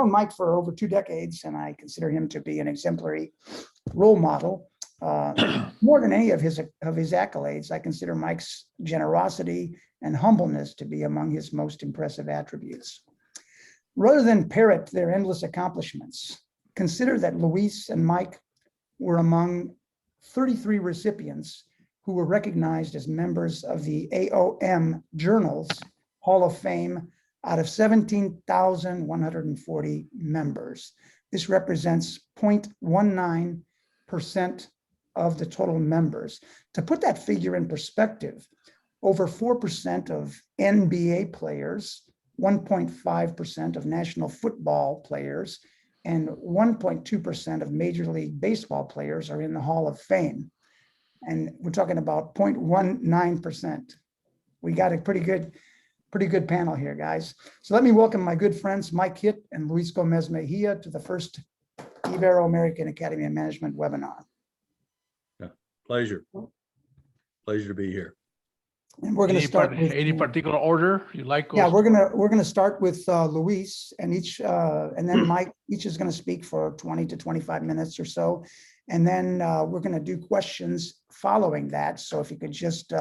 known Mike for over 2 decades, and I consider him to be an exemplary role model. More than any of his accolades, I consider Mike's generosity and humbleness to be among his most impressive attributes. Rather than parrot their endless accomplishments, consider that Luis and Mike were among 33 recipients who were recognized as members of the AOM Journals Hall of Fame out of 17,140 members. This represents 0.19% of the total members. To put that figure in perspective, over 4% of NBA players, 1.5% of national football players, and 1.2% of Major League Baseball players are in the Hall of Fame. And we're talking about 0.19%. We got a pretty good panel here, guys. So let me welcome my good friends, Mike Hitt and Luis Gomez-Mejia, to the first Iberoamerican Academy of Management webinar. Yeah, pleasure to be here. And we're going to start with any particular order you like? Yeah, we're going to start with Luis, and then Mike. Each is going to speak for 20 to 25 minutes or so, and then we're going to do questions following that. So if you could just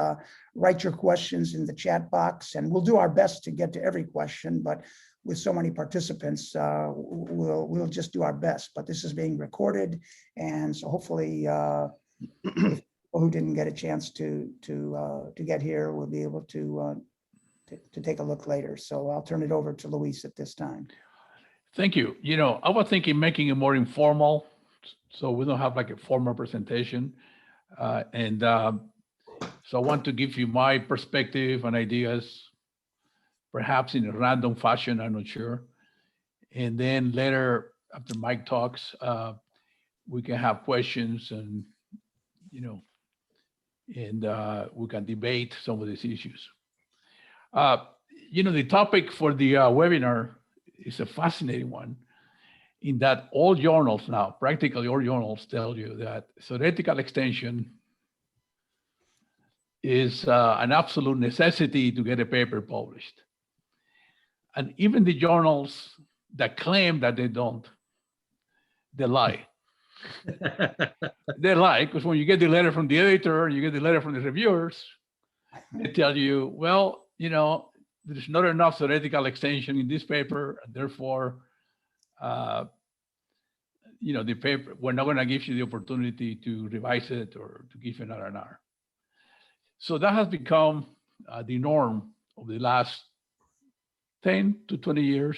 write your questions in the chat box, and we'll do our best to get to every question. But with so many participants, we'll just do our best. But this is being recorded, and so hopefully, who didn't get a chance to get here will be able to take a look later. So I'll turn it over to Luis at this time. Thank you. You know, I was thinking making it more informal, so we don't have like a formal presentation. So I want to give you my perspective and ideas, perhaps in a random fashion, I'm not sure. And then later, after Mike talks, we can have questions and, you know, and we can debate some of these issues. You know, the topic for the webinar is a fascinating one, in that all journals now, practically all journals, tell you that theoretical extension is an absolute necessity to get a paper published. And even the journals that claim that they don't, they lie. They lie, because when you get the letter from the editor, you get the letter from the reviewers, they tell you, well, you know, there's not enough theoretical extension in this paper, and therefore, you know, the paper, we're not going to give you the opportunity to revise it or to give you an R&R. So that has become the norm of the last 10 to 20 years.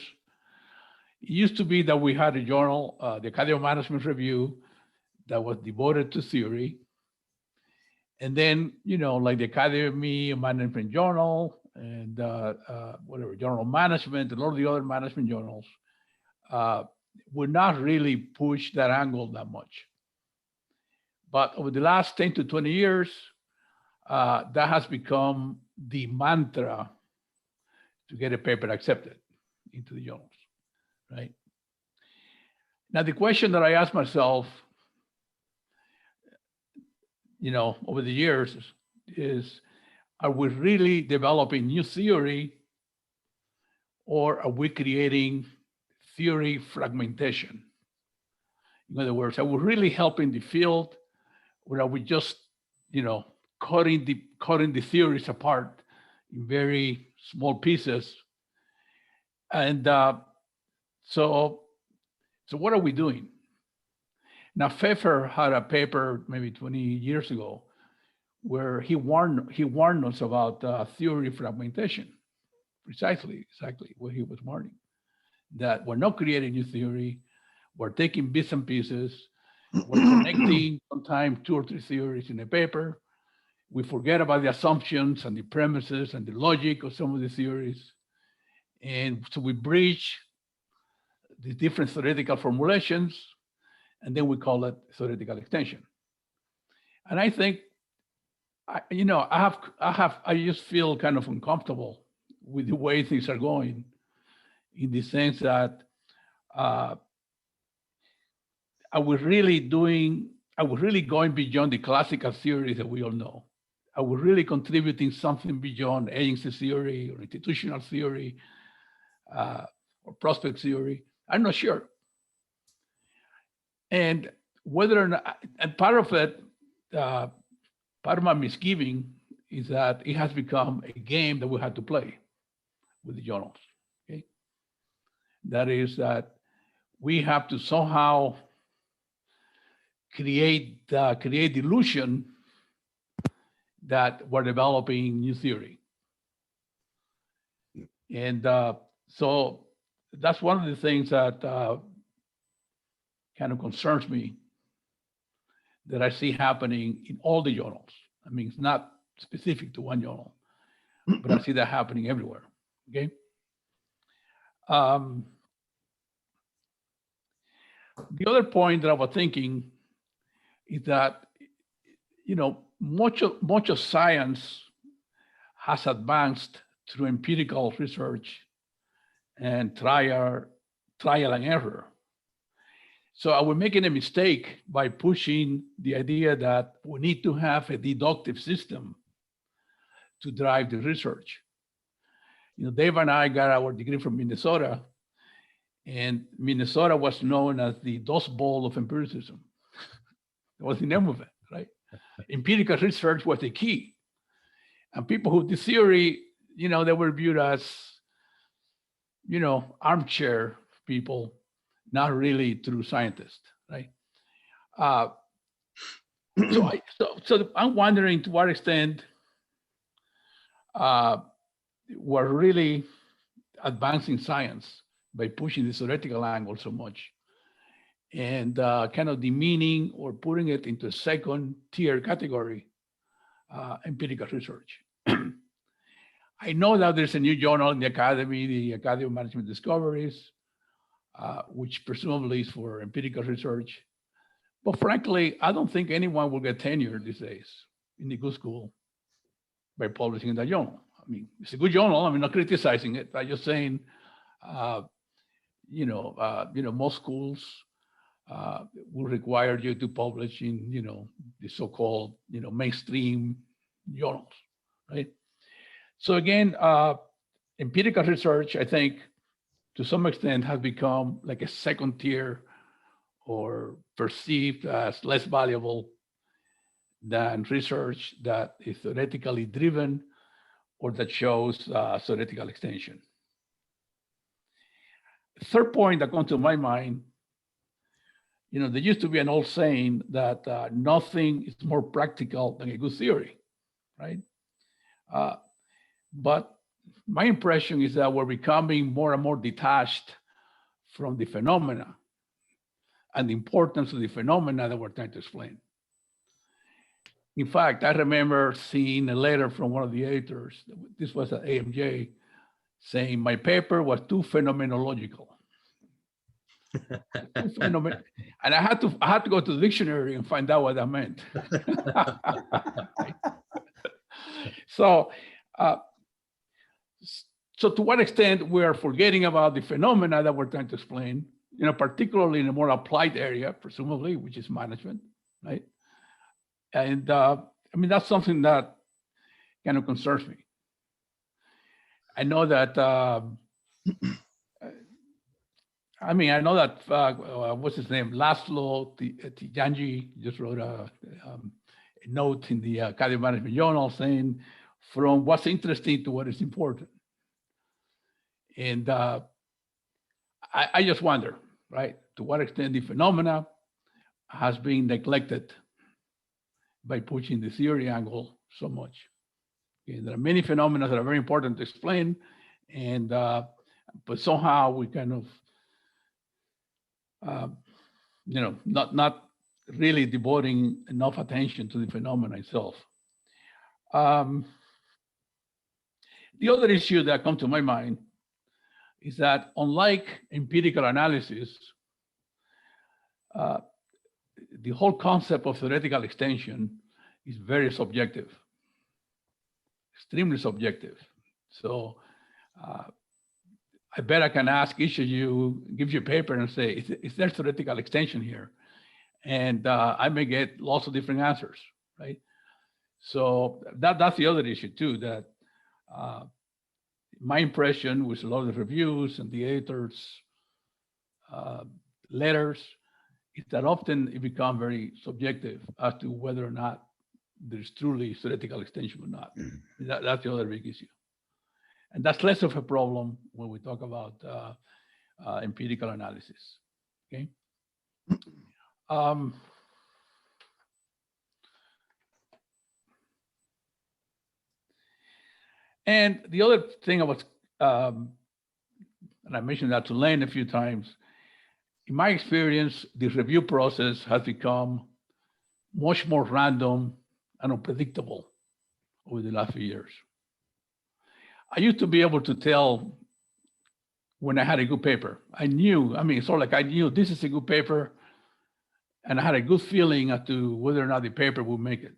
It used to be that we had a journal, the Academy of Management Review, that was devoted to theory. And then, you know, like the Academy of Management Journal and whatever, Journal of Management and all the other management journals would not really push that angle that much. But over the last 10 to 20 years, that has become the mantra to get a paper accepted into the journals. Right. Now, the question that I ask myself, you know, over the years is, are we really developing new theory, or are we creating theory fragmentation? In other words, are we really helping the field, or are we just, you know, cutting the theories apart in very small pieces? And so what are we doing? Now, Pfeffer had a paper maybe 20 years ago where he warned us about theory fragmentation. Exactly what he was warning, that we're not creating new theory, we're taking bits and pieces, we're connecting sometimes 2 or 3 theories in a paper. We forget about the assumptions and the premises and the logic of some of the theories. And so we breach the different theoretical formulations, and then we call it theoretical extension. And I think, you know, I just feel kind of uncomfortable with the way things are going, in the sense that I was really going beyond the classical theories that we all know. I was really contributing something beyond agency theory or institutional theory or prospect theory. I'm not sure. And whether or not, and part of it, part of my misgiving is that it has become a game that we have to play with the journals. Okay, that is that we have to somehow create the illusion that we're developing new theory. And so that's one of the things that kind of concerns me, that I see happening in all the journals. I mean, it's not specific to one journal, but I see that happening everywhere. Okay. The other point that I was thinking is that, you know, much of science has advanced through empirical research and trial and error. So I was making a mistake by pushing the idea that we need to have a deductive system to drive the research. You know, Dave and I got our degree from Minnesota, and Minnesota was known as the Dust Bowl of empiricism. That was the name of it, right? Empirical research was the key. And people who did theory, you know, they were viewed as, you know, armchair people, not really true scientists, right? So I'm wondering to what extent we're really advancing science by pushing the theoretical angle so much, and kind of demeaning or putting it into a second tier category, empirical research. I know that there's a new journal in the Academy, the Academy of Management Discoveries, which presumably is for empirical research. But frankly, I don't think anyone will get tenure these days in the good school by publishing in that journal. I mean, it's a good journal. I'm not criticizing it. I'm just saying, most schools will require you to publish in, you know, the so-called, you know, mainstream journals, right? So again, empirical research, I think, to some extent, has become like a second tier or perceived as less valuable than research that is theoretically driven or that shows theoretical extension. Third point that comes to my mind, you know, there used to be an old saying that nothing is more practical than a good theory, right? But my impression is that we're becoming more and more detached from the phenomena and the importance of the phenomena that we're trying to explain. In fact, I remember seeing a letter from one of the editors, this was at AMJ, saying my paper was too phenomenological. And I had to go to the dictionary and find out what that meant. So to what extent we are forgetting about the phenomena that we're trying to explain, you know, particularly in a more applied area, presumably, which is management, right? And I mean, that's something that kind of concerns me. I know that, what's his name? Laszlo Tijanji just wrote a note in the Academy of Management Journal saying, from what's interesting to what is important. And I just wonder, right, to what extent the phenomena has been neglected by pushing the theory angle so much. Okay, there are many phenomena that are very important to explain, and but somehow we kind of, not really devoting enough attention to the phenomena itself. The other issue that comes to my mind is that unlike empirical analysis, the whole concept of theoretical extension is very subjective, extremely subjective. So I bet I can ask each of you, give you a paper and say, is there theoretical extension here? And I may get lots of different answers, right? So that's the other issue too, that my impression with a lot of the reviews and the editors letters, is that often it becomes very subjective as to whether or not there's truly theoretical extension or not. That's the other big issue. And that's less of a problem when we talk about empirical analysis, okay? And the other thing I was, and I mentioned that to Len a few times, in my experience, the review process has become much more random and unpredictable over the last few years. I used to be able to tell when I had a good paper. I knew, I mean, it's sort of like I knew this is a good paper, and I had a good feeling as to whether or not the paper would make it.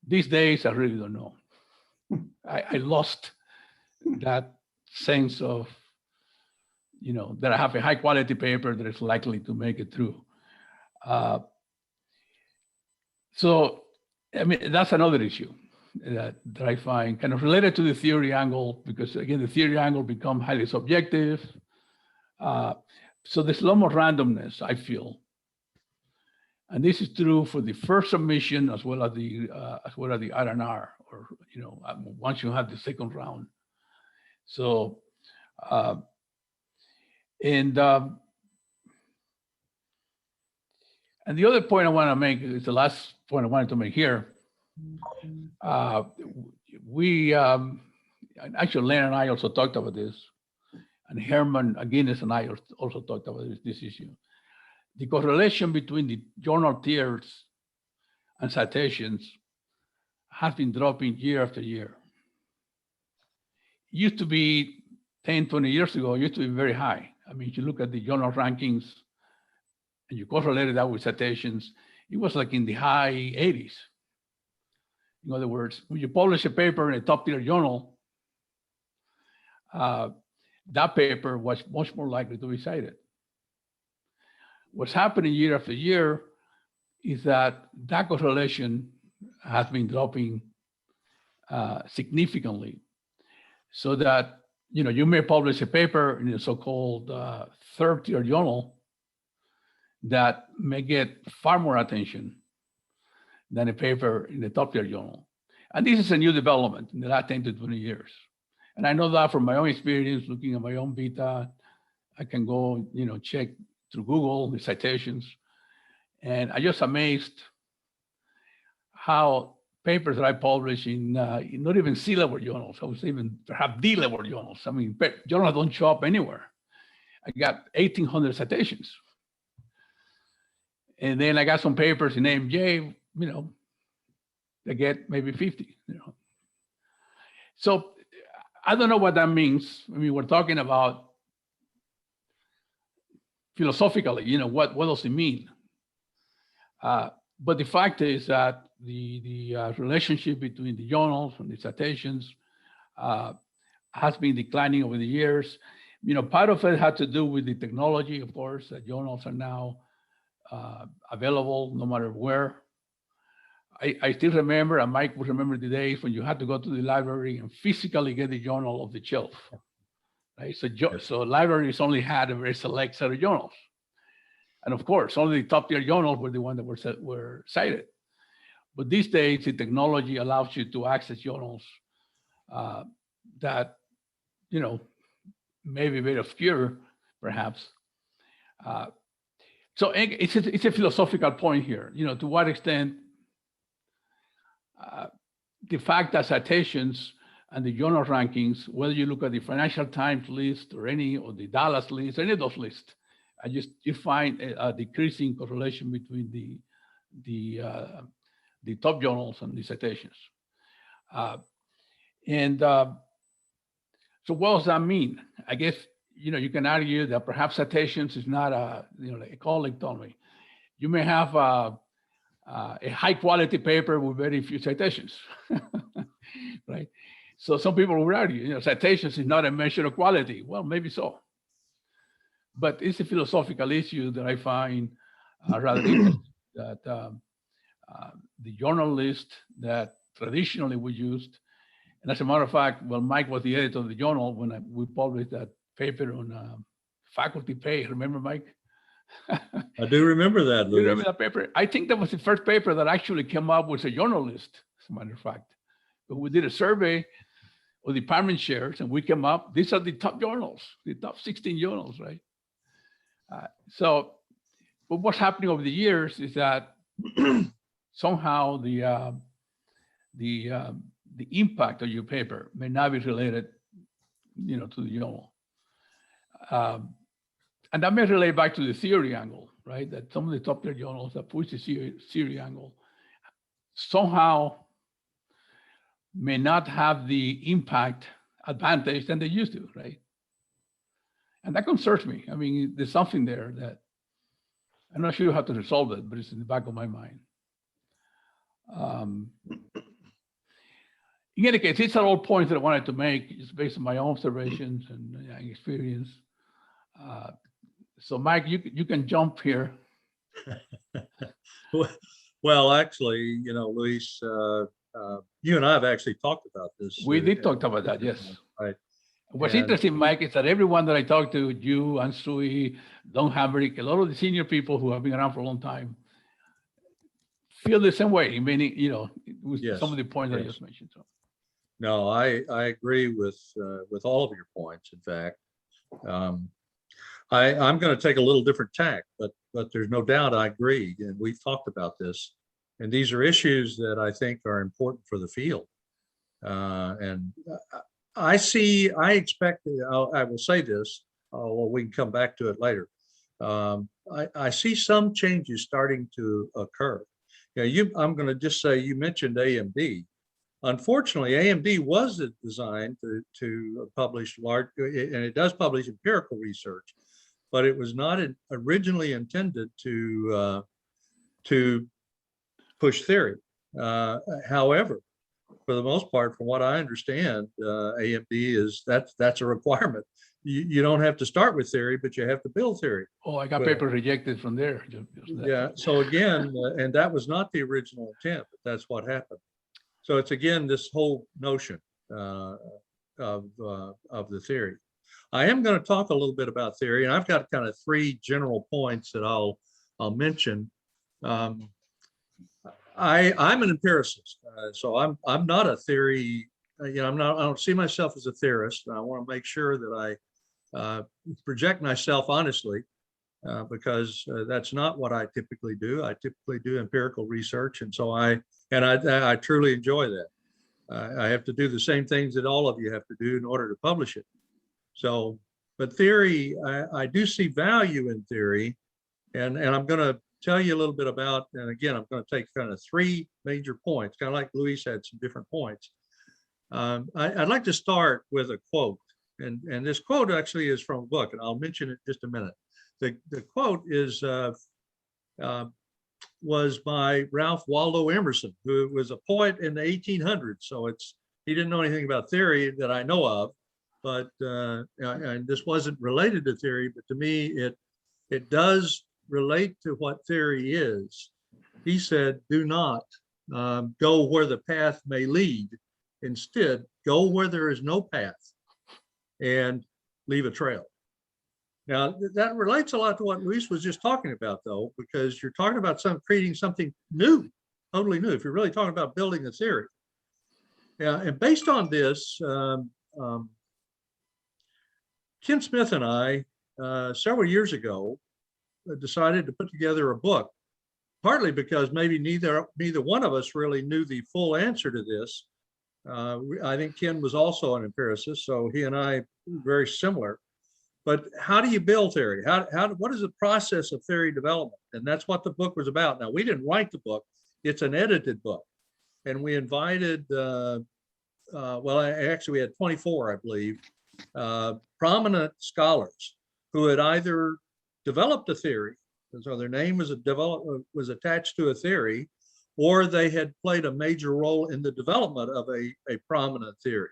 These days, I really don't know. I lost that sense of, you know, that I have a high quality paper that is likely to make it through. So, I mean, that's another issue that I find kind of related to the theory angle, because again, the theory angle becomes highly subjective. So there's a lot more randomness, I feel. And this is true for the first submission as well as the R&R, or, you know, once you have the second round. So, and the other point I want to make is the last point I wanted to make here. Actually, Len and I also talked about this, and Herman Guinness and I also talked about this issue. The correlation between the journal tiers and citations has been dropping year after year. It used to be 10, 20 years ago, it used to be very high. I mean, if you look at the journal rankings and you correlated that with citations, it was like in the high 80s. In other words, when you publish a paper in a top tier journal, that paper was much more likely to be cited. What's happening year after year is that correlation has been dropping significantly, so that, you know, you may publish a paper in a so-called third tier journal that may get far more attention than a paper in the top tier journal. And this is a new development in the last 10 to 20 years. And I know that from my own experience, looking at my own beta. I can go, you know, check through Google the citations, and I'm just amazed how papers that I publish in not even C-level journals, I would say even perhaps D-level journals. I mean, journals don't show up anywhere. I got 1,800 citations. And then I got some papers in AMJ, you know, they get maybe 50, you know. So I don't know what that means. I mean, we're talking about philosophically, you know, what does it mean? But the fact is that the relationship between the journals and the citations has been declining over the years. You know, part of it had to do with the technology, of course, that journals are now available no matter where. I still remember, and Mike would remember the days when you had to go to the library and physically get the journal off the shelf. Right? So libraries only had a very select set of journals. And of course, only the top tier journals were the ones that were cited. But these days, the technology allows you to access journals that, you know, may be very obscure, perhaps. So it's a philosophical point here, you know, to what extent the fact that citations and the journal rankings, whether you look at the Financial Times list or the Dallas list, any of those lists, you find a decreasing correlation between the top journals and the citations. So what does that mean? I guess, you know, you can argue that perhaps citations is not like a colleague told me, you may have a high quality paper with very few citations, right? So some people would argue, you know, citations is not a measure of quality. Well, maybe so. But it's a philosophical issue that I find rather interesting, that the journal list that traditionally we used, and as a matter of fact, well, Mike was the editor of the journal when we published that paper on faculty pay. Remember, Mike? I do remember that, You Louis. remember that paper? I think that was the first paper that actually came up with a journalist, as a matter of fact. But we did a survey of department chairs, and we came up, these are the top journals, the top 16 journals, right? But what's happening over the years is that somehow the impact of your paper may not be related, to the journal. And that may relate back to the theory angle, right? That some of the top tier journals that push the theory angle somehow may not have the impact advantage than they used to, right? And that concerns me. I mean, there's something there that I'm not sure how to resolve it, but it's in the back of my mind. In any case, these are all points that I wanted to make just based on my own observations and experience. So Mike, you can jump here. Well, actually, Luis, you and I have actually talked about this. We did talk about that, yes. Right. What's And- interesting, Mike, is that everyone that I talked to, you, Ansui, Don Hamrick, a lot of the senior people who have been around for a long time, feel the same way. Many, with Yes, some of the points that I yes. just mentioned. So. No, I agree with all of your points. In fact, I'm going to take a little different tack, but there's no doubt I agree, and we've talked about this. And these are issues that I think are important for the field. And I expect, I will say this, well, we can come back to it later. I see some changes starting to occur. I'm going to just say, you mentioned AMD. Unfortunately, AMD was designed to publish large, and it does publish empirical research, but it was not originally intended to push theory. However, for the most part, from what I understand, AMD is that's a requirement. You don't have to start with theory, but you have to build theory. Oh, I got Well, paper rejected from there. Yeah. So again, and that was not the original intent, but that's what happened. So it's again this whole notion of the theory. I am going to talk a little bit about theory, and I've got kind of three general points that I'll mention. I'm an empiricist, so I'm not a theory. I don't see myself as a theorist. I want to make sure that I project myself honestly, because that's not what I typically do. I typically do empirical research, and so I truly enjoy that. I have to do the same things that all of you have to do in order to publish it. So, but theory, I do see value in theory, and I'm going to tell you a little bit about, and again, I'm going to take kind of three major points, kind of like Luis had some different points. I'd like to start with a quote, and this quote actually is from a book, and I'll mention it in just a minute. The quote was by Ralph Waldo Emerson, who was a poet in the 1800s. So he didn't know anything about theory that I know of, but and this wasn't related to theory, but to me, it does relate to what theory is. He said, do not go where the path may lead. Instead, go where there is no path and leave a trail. Now, that relates a lot to what Luis was just talking about, though, because you're talking about creating something new, totally new, if you're really talking about building a theory. Yeah, and based on this, Ken Smith and I, several years ago, decided to put together a book, partly because maybe neither one of us really knew the full answer to this. I think Ken was also an empiricist, so he and I were very similar. But how do you build theory? What is the process of theory development? And that's what the book was about. Now, we didn't write the book. It's an edited book. And we invited, actually we had 24, I believe, prominent scholars who had either developed a theory, so their name was attached to a theory, or they had played a major role in the development of a prominent theory.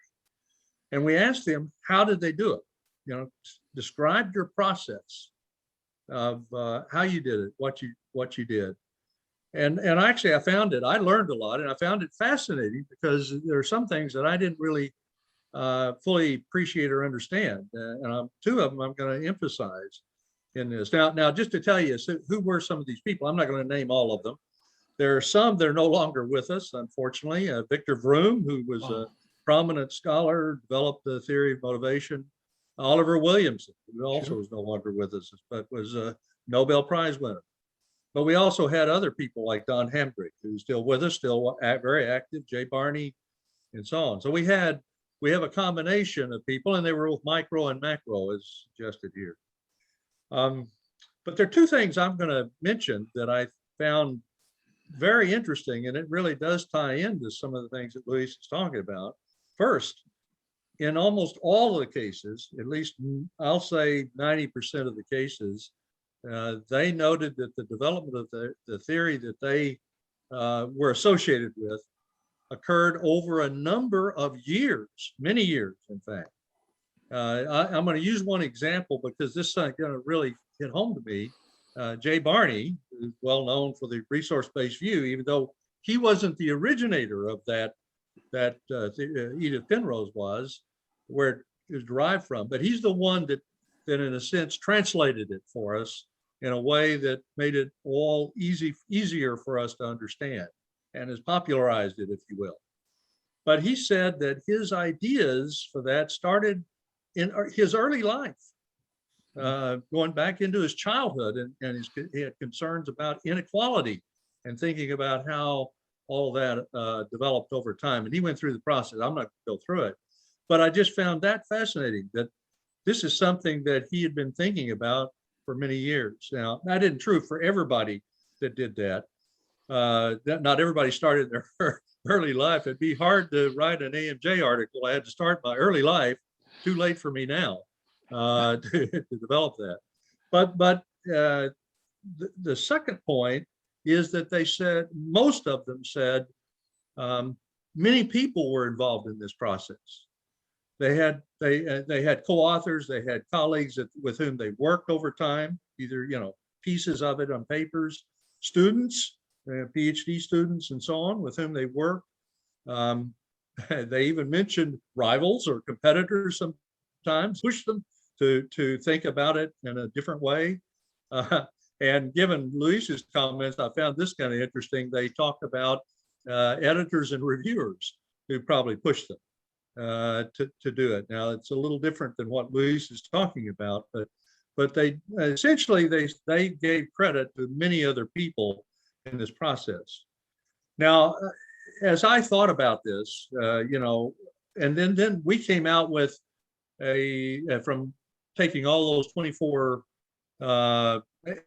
And we asked them, how did they do it? Describe your process of how you did it, what you did. And actually I found it, I learned a lot, and I found it fascinating because there are some things that I didn't really fully appreciate or understand. And two of them I'm going to emphasize in this. Now, just to tell you who were some of these people, I'm not going to name all of them. There are some that are no longer with us, unfortunately. Victor Vroom, who was a prominent scholar, developed the theory of motivation. Oliver Williamson, who also is no longer with us, but was a Nobel Prize winner. But we also had other people like Don Hambrick, who's still with us, still very active, Jay Barney, and so on. So we have a combination of people, and they were both micro and macro, as suggested here. But there are two things I'm going to mention that I found very interesting, and it really does tie into some of the things that Luis is talking about. First, in almost all of the cases, at least I'll say 90% of the cases, they noted that the development of the theory that they were associated with occurred over a number of years, many years, in fact. I'm going to use one example because this is going to really hit home to me. Jay Barney, who's well known for the resource-based view, even though he wasn't the originator of that Edith Penrose was, where it was derived from, but he's the one that in a sense translated it for us in a way that made it all easier for us to understand, and has popularized it, if you will. But he said that his ideas for that started in his early life, going back into his childhood, and he had concerns about inequality and thinking about how all that developed over time. And he went through the process. I'm not going to go through it, but I just found that fascinating, that this is something that he had been thinking about for many years. Now, that isn't true for everybody that did that. Not everybody started their early life. It'd be hard to write an AMJ article. I had to start my early life. Too late for me now to develop that. But the second point is that they said, most of them said, many people were involved in this process. They had co-authors, they had colleagues with whom they worked over time, either pieces of it on papers, students, PhD students, and so on, with whom they worked. They even mentioned rivals or competitors sometimes, pushed them to think about it in a different way. And given Luis's comments, I found this kind of interesting. They talked about editors and reviewers who probably pushed them to do it. Now, it's a little different than what Luis is talking about, but they essentially they gave credit to many other people in this process. Now, as I thought about this, and then we came out with from taking all those 24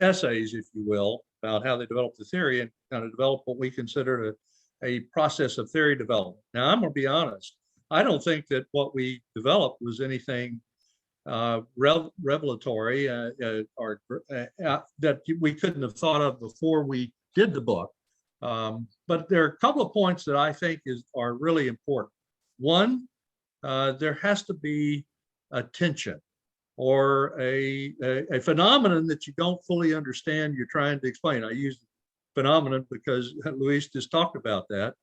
essays, if you will, about how they developed the theory, and kind of developed what we consider a process of theory development. Now, I'm going to be honest. I don't think that what we developed was anything revelatory or that we couldn't have thought of before we did the book. But there are a couple of points that I think are really important. One, there has to be a tension or a phenomenon that you don't fully understand you're trying to explain. I use phenomenon because Luis just talked about that,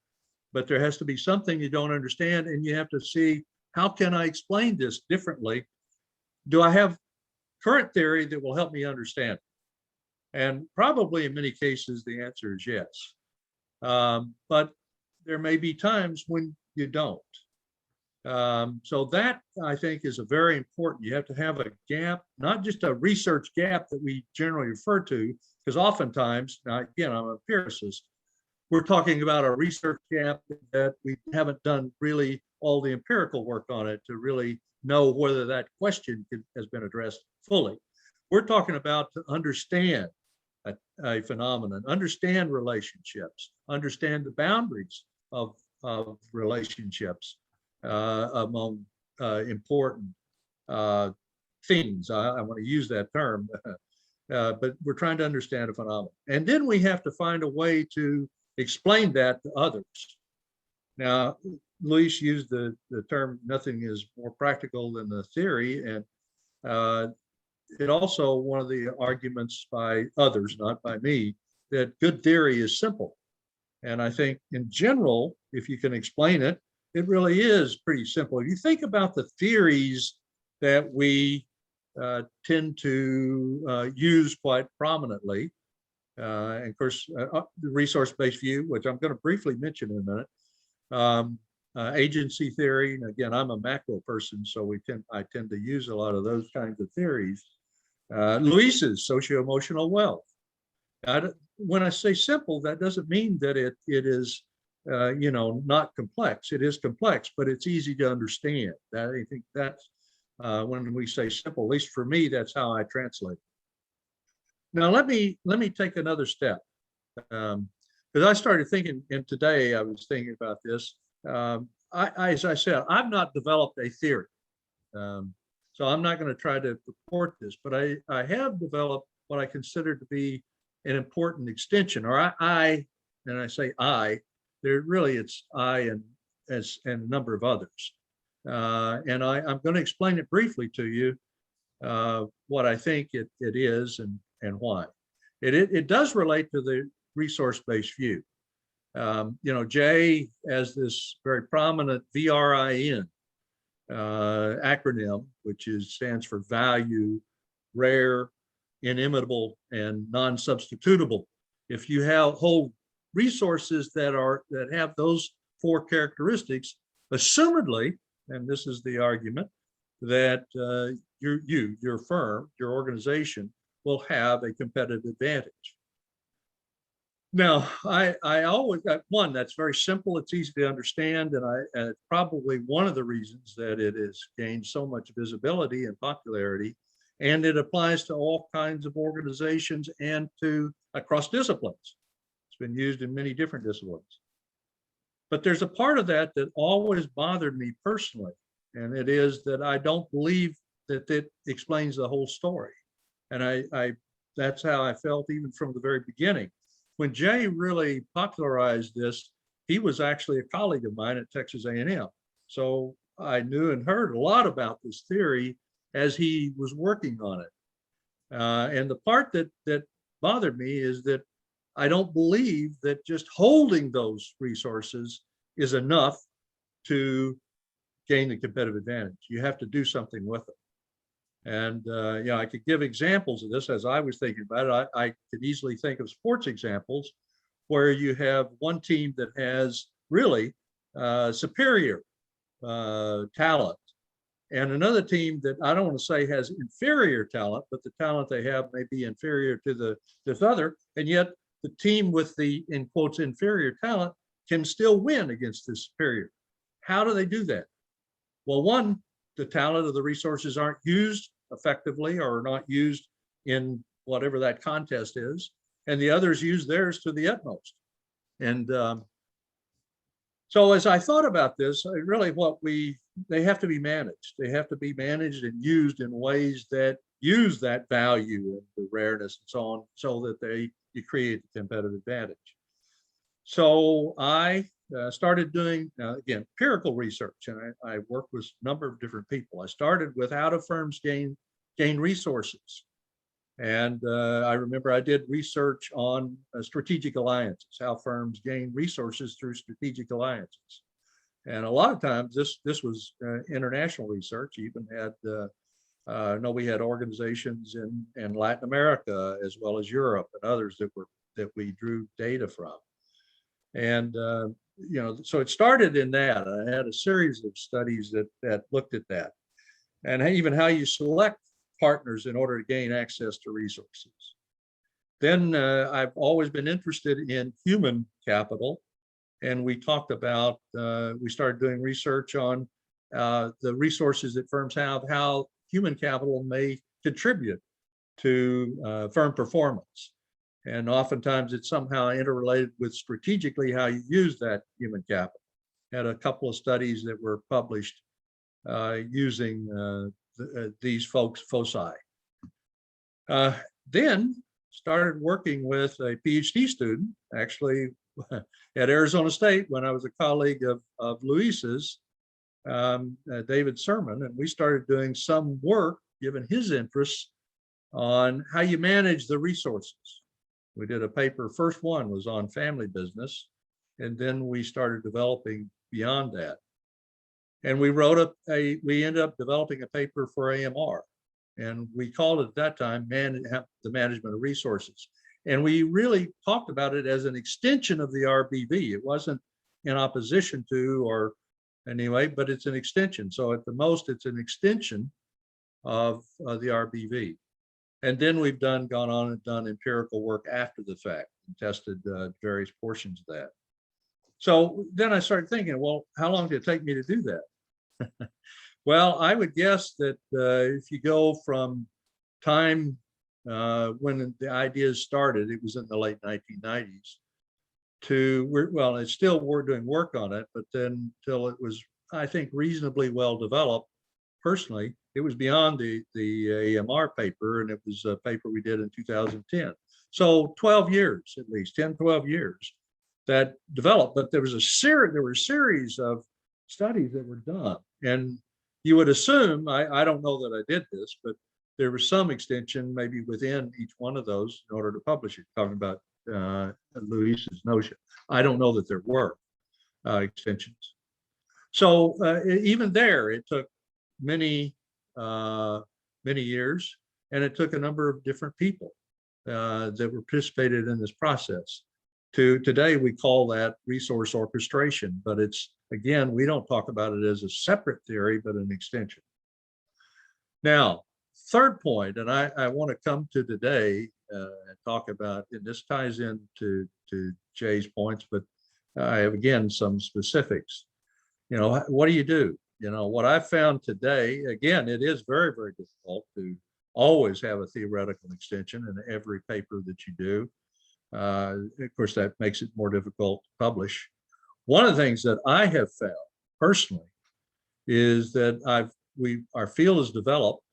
but there has to be something you don't understand, and you have to see, how can I explain this differently? Do I have current theory that will help me understand? And probably in many cases, the answer is yes. But there may be times when you don't. So that, I think, is a very important. You have to have a gap, not just a research gap that we generally refer to, because oftentimes, now again, I'm an empiricist, we're talking about a research gap that we haven't done really all the empirical work on it to really know whether that question has been addressed fully. We're talking about to understand a phenomenon, understand relationships, understand the boundaries of relationships among important things. I want to use that term, but we're trying to understand a phenomenon. And then we have to find a way to explain that to others. Now, Luis used the term, nothing is more practical than the theory. And it also, one of the arguments by others, not by me, that good theory is simple. And I think in general, if you can explain it, it really is pretty simple. If you think about the theories that we tend to use quite prominently, and of course, the resource-based view, which I'm going to briefly mention in a minute, agency theory. And again, I'm a macro person, so I tend to use a lot of those kinds of theories. Luis's socio-emotional wealth. When I say simple, that doesn't mean that it is, not complex. It is complex, but it's easy to understand. I think that's when we say simple, at least for me, that's how I translate. Now, let me take another step. Because I started thinking, and today I was thinking about this. As I said, I've not developed a theory. So I'm not going to try to purport this, but I have developed what I consider to be an important extension, or and I say there really it's I and a number of others. And I'm going to explain it briefly to you, what I think it is and why. It does relate to the resource-based view. Jay has this very prominent VRIN acronym, which stands for value, rare, inimitable, and non-substitutable. If you hold resources that have those four characteristics, assumedly, and this is the argument, that your firm, your organization will have a competitive advantage. Now, I always got one that's very simple, it's easy to understand, and probably one of the reasons that it has gained so much visibility and popularity, and it applies to all kinds of organizations and to across disciplines. It's been used in many different disciplines. But there's a part of that that always bothered me personally, and it is that I don't believe that it explains the whole story. And that's how I felt even from the very beginning. When Jay really popularized this, he was actually a colleague of mine at Texas A&M. So I knew and heard a lot about this theory as he was working on it. And the part that bothered me is that I don't believe that just holding those resources is enough to gain the competitive advantage. You have to do something with them. And I could give examples of this as I was thinking about it. I could easily think of sports examples where you have one team that has really superior talent, and another team that I don't want to say has inferior talent, but the talent they have may be inferior to this other, and yet the team with the, in quotes, inferior talent can still win against the superior. How do they do that? Well, one, the talent of the resources aren't used effectively or not used in whatever that contest is, and the others use theirs to the utmost. And so as I thought about this, really they have to be managed. They have to be managed and used in ways that use that value and the rareness and so on, so that you create the competitive advantage. So I started doing, again, empirical research, and I worked with a number of different people. I started with how do firms gain resources. And I remember I did research on strategic alliances, how firms gain resources through strategic alliances. And a lot of times this was international research. Even had, we had organizations in Latin America as well as Europe and others that we drew data from. And so it started in that. I had a series of studies that looked at that, and even how you select partners in order to gain access to resources. Then I've always been interested in human capital, and we talked about, we started doing research on the resources that firms have, how human capital may contribute to firm performance. And oftentimes it's somehow interrelated with strategically how you use that human capital. Had a couple of studies that were published using these foci. Then started working with a PhD student, actually at Arizona State when I was a colleague of Luis's, David Sermon, and we started doing some work, given his interests, on how you manage the resources. We did a paper, first one was on family business, and then we started developing beyond that. And we ended up developing a paper for AMR, and we called it at that time, the Management of Resources. And we really talked about it as an extension of the RBV. It wasn't in opposition to, or anyway, but it's an extension. So at the most, it's an extension of the RBV. And then we've gone on and done empirical work after the fact and tested various portions of that. So then I started thinking, well, how long did it take me to do that? Well, I would guess that if you go from time when the ideas started, it was in the late 1990s, to, well, it's still, we're doing work on it, but then till it was, I think, reasonably well developed. Personally, it was beyond the AMR paper, and it was a paper we did in 2010. So 12 years, at least 10, 12 years that developed, but there were a series of studies that were done. And you would assume, I don't know that I did this, but there was some extension maybe within each one of those in order to publish it, talking about Luis's notion. I don't know that there were extensions. So even there, it took many years, and it took a number of different people that were participated in this process. Today, we call that resource orchestration, but it's, again, we don't talk about it as a separate theory, but an extension. Now, third point, and I want to come to today and talk about, and this ties into Jay's points, but I have, again, some specifics. You know, what do you do? You know, what I found today, again, it is very, very difficult to always have a theoretical extension in every paper that you do. Of course, that makes it more difficult to publish. One of the things that I have found personally is that our field has developed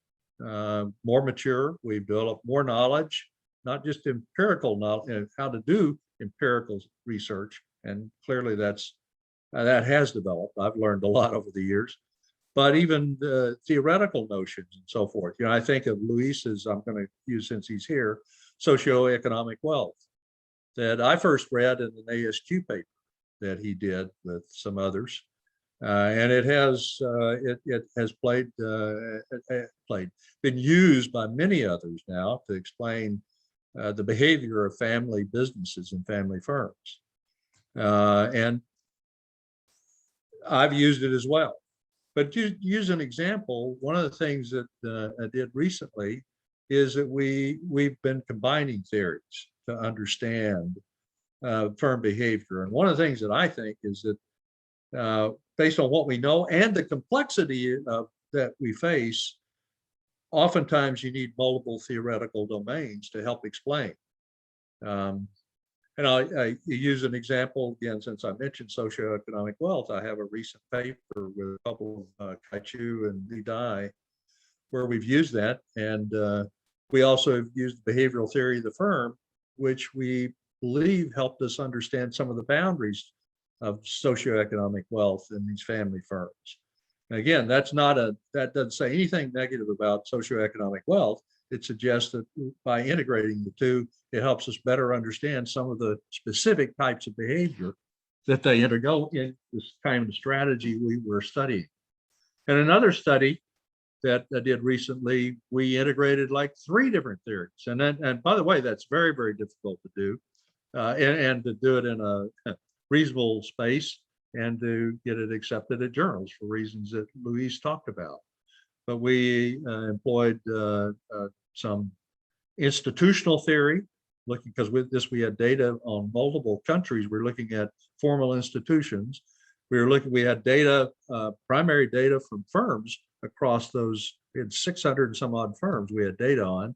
more mature. We've developed more knowledge, not just empirical knowledge, how to do empirical research, and clearly that has developed. I've learned a lot over the years, but even the theoretical notions and so forth. You know, I think of Luis's, I'm going to use, since he's here, socioeconomic wealth, that I first read in an ASQ paper that he did with some others, and it has been used by many others now to explain the behavior of family businesses and family firms, and I've used it as well. But to use an example, one of the things that I did recently is that we've been combining theories to understand firm behavior. And one of the things that I think is that based on what we know and the complexity that we face, oftentimes you need multiple theoretical domains to help explain. And I use an example, again, since I mentioned socioeconomic wealth, I have a recent paper with a couple of Kai-Chu and Li Dai, where we've used that. And we also have used behavioral theory of the firm, which we believe helped us understand some of the boundaries of socioeconomic wealth in these family firms. And again, that doesn't say anything negative about socioeconomic wealth. It suggests that by integrating the two, it helps us better understand some of the specific types of behavior that they undergo in this kind of strategy we were studying. And another study that I did recently, we integrated like 3 different theories. And by the way, that's very, very difficult to do, and to do it in a reasonable space and to get it accepted at journals for reasons that Luis talked about. But we employed some institutional theory, looking, because with this we had data on multiple countries. We're looking at formal institutions. We had data, primary data from firms across those. We had 600 and some odd firms we had data on,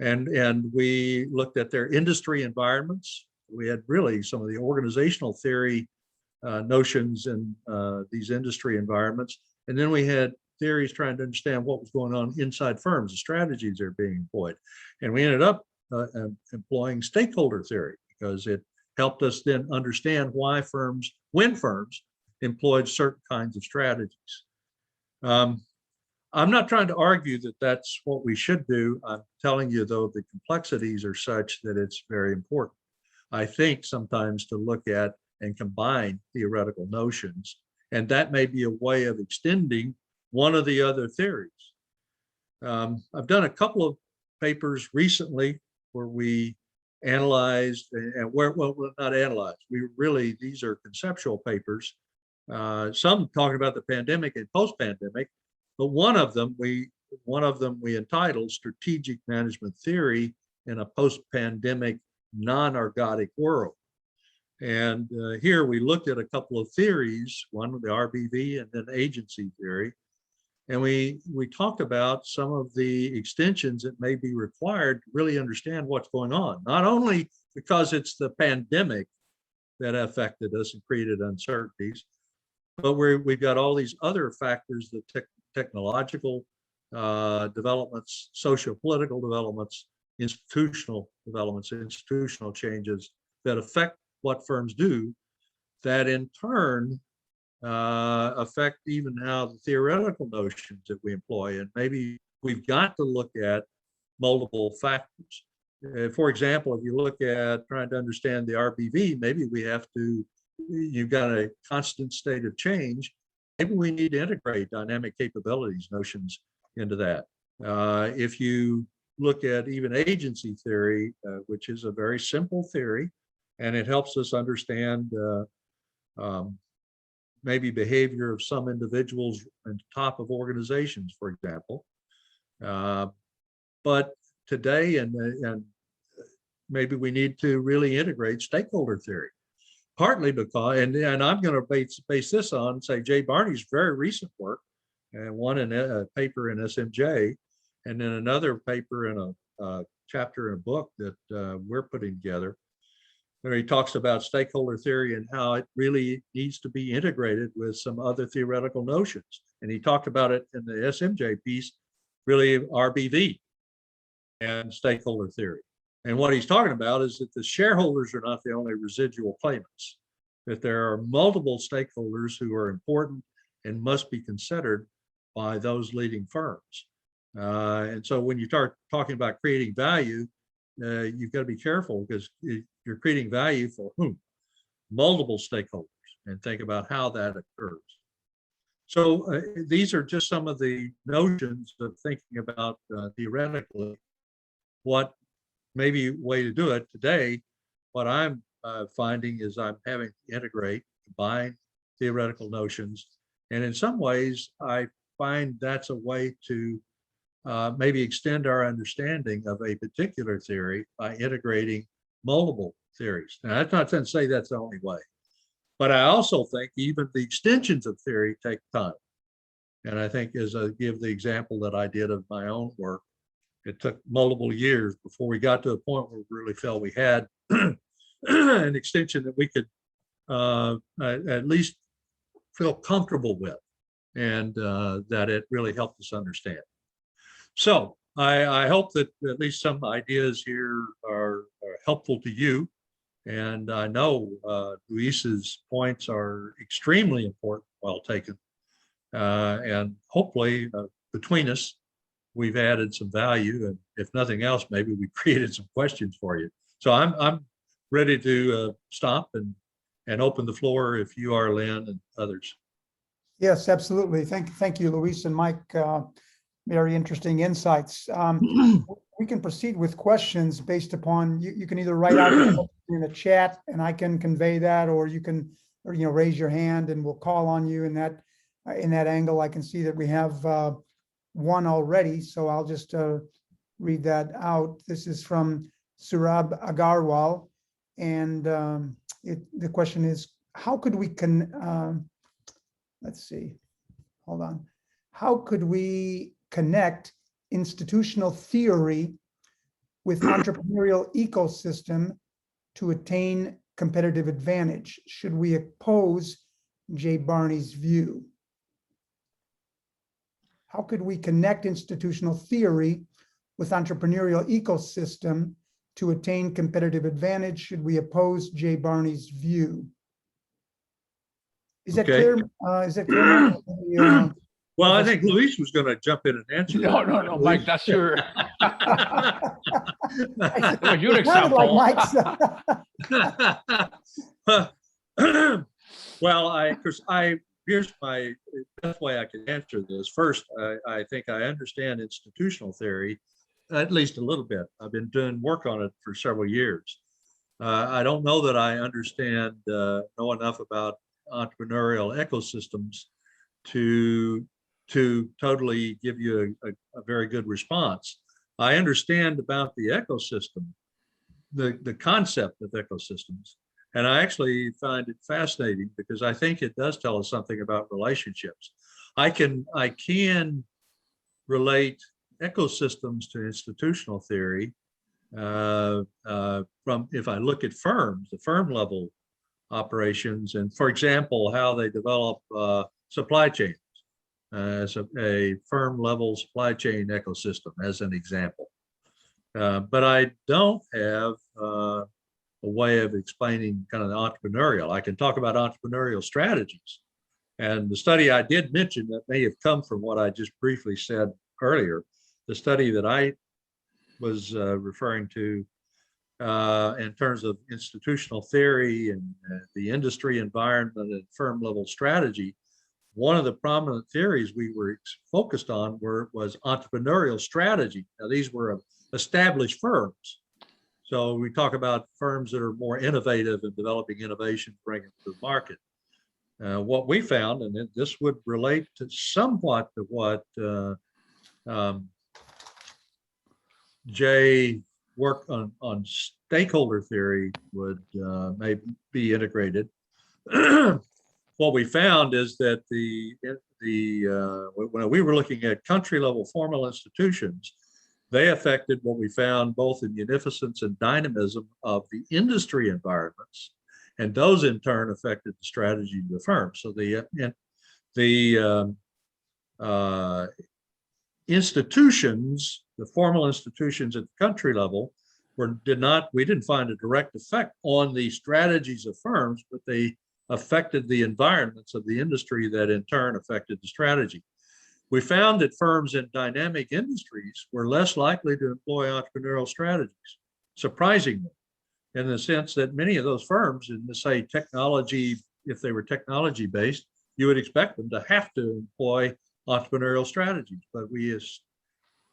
and we looked at their industry environments. We had really some of the organizational theory notions in these industry environments, and then we had theories trying to understand what was going on inside firms, the strategies that are being employed. And we ended up employing stakeholder theory, because it helped us then understand why when firms employed certain kinds of strategies. I'm not trying to argue that that's what we should do. I'm telling you, though, the complexities are such that it's very important, I think, sometimes to look at and combine theoretical notions And that may be a way of extending one of the other theories. I've done a couple of papers recently where we analyzed and well, not analyzed. These are conceptual papers. Some talking about the pandemic and post-pandemic, but one of them we entitled Strategic Management Theory in a Post-Pandemic Non-Ergodic World. And here we looked at a couple of theories, one the RBV and then agency theory. And we talked about some of the extensions that may be required to really understand what's going on, not only because it's the pandemic that affected us and created uncertainties, but we've got all these other factors, the technological developments, socio-political developments, institutional developments, institutional changes that affect what firms do, that in turn affect even how the theoretical notions that we employ. And maybe we've got to look at multiple factors. For example, if you look at trying to understand the RBV, maybe we have to, you've got a constant state of change. Maybe we need to integrate dynamic capabilities notions into that. If you look at even agency theory, which is a very simple theory, and it helps us understand maybe behavior of some individuals at the top of organizations, for example. But today, and maybe we need to really integrate stakeholder theory, partly because, and I'm going to base this on, say, Jay Barney's very recent work, and one in a paper in SMJ, and then another paper in a chapter in a book that we're putting together, where he talks about stakeholder theory and how it really needs to be integrated with some other theoretical notions. And he talked about it in the SMJ piece, really RBV and stakeholder theory. And what he's talking about is that the shareholders are not the only residual claimants, that there are multiple stakeholders who are important and must be considered by those leading firms. And so when you start talking about creating value, you've got to be careful, because you're creating value for whom? Multiple stakeholders, and think about how that occurs. So these are just some of the notions of thinking about theoretically what maybe way to do it. Today, what I'm finding is I'm having to integrate, combine theoretical notions. And in some ways, I find that's a way to maybe extend our understanding of a particular theory by integrating multiple theories. Now, that's not to say that's the only way, but I also think even the extensions of theory take time. And I think, as I give the example that I did of my own work, it took multiple years before we got to a point where we really felt we had an extension that we could at least feel comfortable with, and that it really helped us understand. So I hope that at least some ideas here are helpful to you. And I know Luis's points are extremely important, well taken. And hopefully between us, we've added some value. And if nothing else, maybe we created some questions for you. So I'm ready to stop and open the floor if you are, Len, and others. Yes, absolutely. Thank you, Luis and Mike. Very interesting insights. We can proceed with questions based upon, you can either write out in the chat and I can convey that, or you can, raise your hand and we'll call on you in that angle. I can see that we have one already, so I'll just read that out. This is from Surab Agarwal, and the question is, how could we let's see, hold on. How could we connect institutional theory with entrepreneurial ecosystem to attain competitive advantage? Should we oppose Jay Barney's view? How could we connect institutional theory with entrepreneurial ecosystem to attain competitive advantage? Should we oppose Jay Barney's view? Is that clear? Is that clear? Well, I think Luis was going to jump in and answer. No, Mike, that's your. Your Sounded like Mike's. Well, I here's my best way I can answer this. First, I think I understand institutional theory, at least a little bit. I've been doing work on it for several years. I don't know that I understand, know enough about entrepreneurial ecosystems to totally give you a very good response. I understand about the ecosystem, the concept of ecosystems, and I actually find it fascinating because I think it does tell us something about relationships. I can relate ecosystems to institutional theory from, if I look at firms, the firm level operations, and for example, how they develop supply chains as a firm level supply chain ecosystem as an example. But I don't have a way of explaining kind of the entrepreneurial. I can talk about entrepreneurial strategies. And the study I did mention that may have come from what I just briefly said earlier, the study that I was referring to in terms of institutional theory and the industry environment and firm level strategy. One of the prominent theories we were focused on was entrepreneurial strategy. Now, these were established firms. So we talk about firms that are more innovative and developing innovation, bringing it to the market. What we found, and this would relate to somewhat to what Jay work on stakeholder theory would maybe be integrated. What we found is that when we were looking at country level formal institutions, they affected what we found both in munificence and dynamism of the industry environments, and those in turn affected the strategy of the firm. So the institutions, the formal institutions at the country level, we didn't find a direct effect on the strategies of firms, but they affected the environments of the industry that in turn affected the strategy. We found that firms in dynamic industries were less likely to employ entrepreneurial strategies, surprisingly, in the sense that many of those firms in, say, technology, if they were technology based, you would expect them to have to employ entrepreneurial strategies. But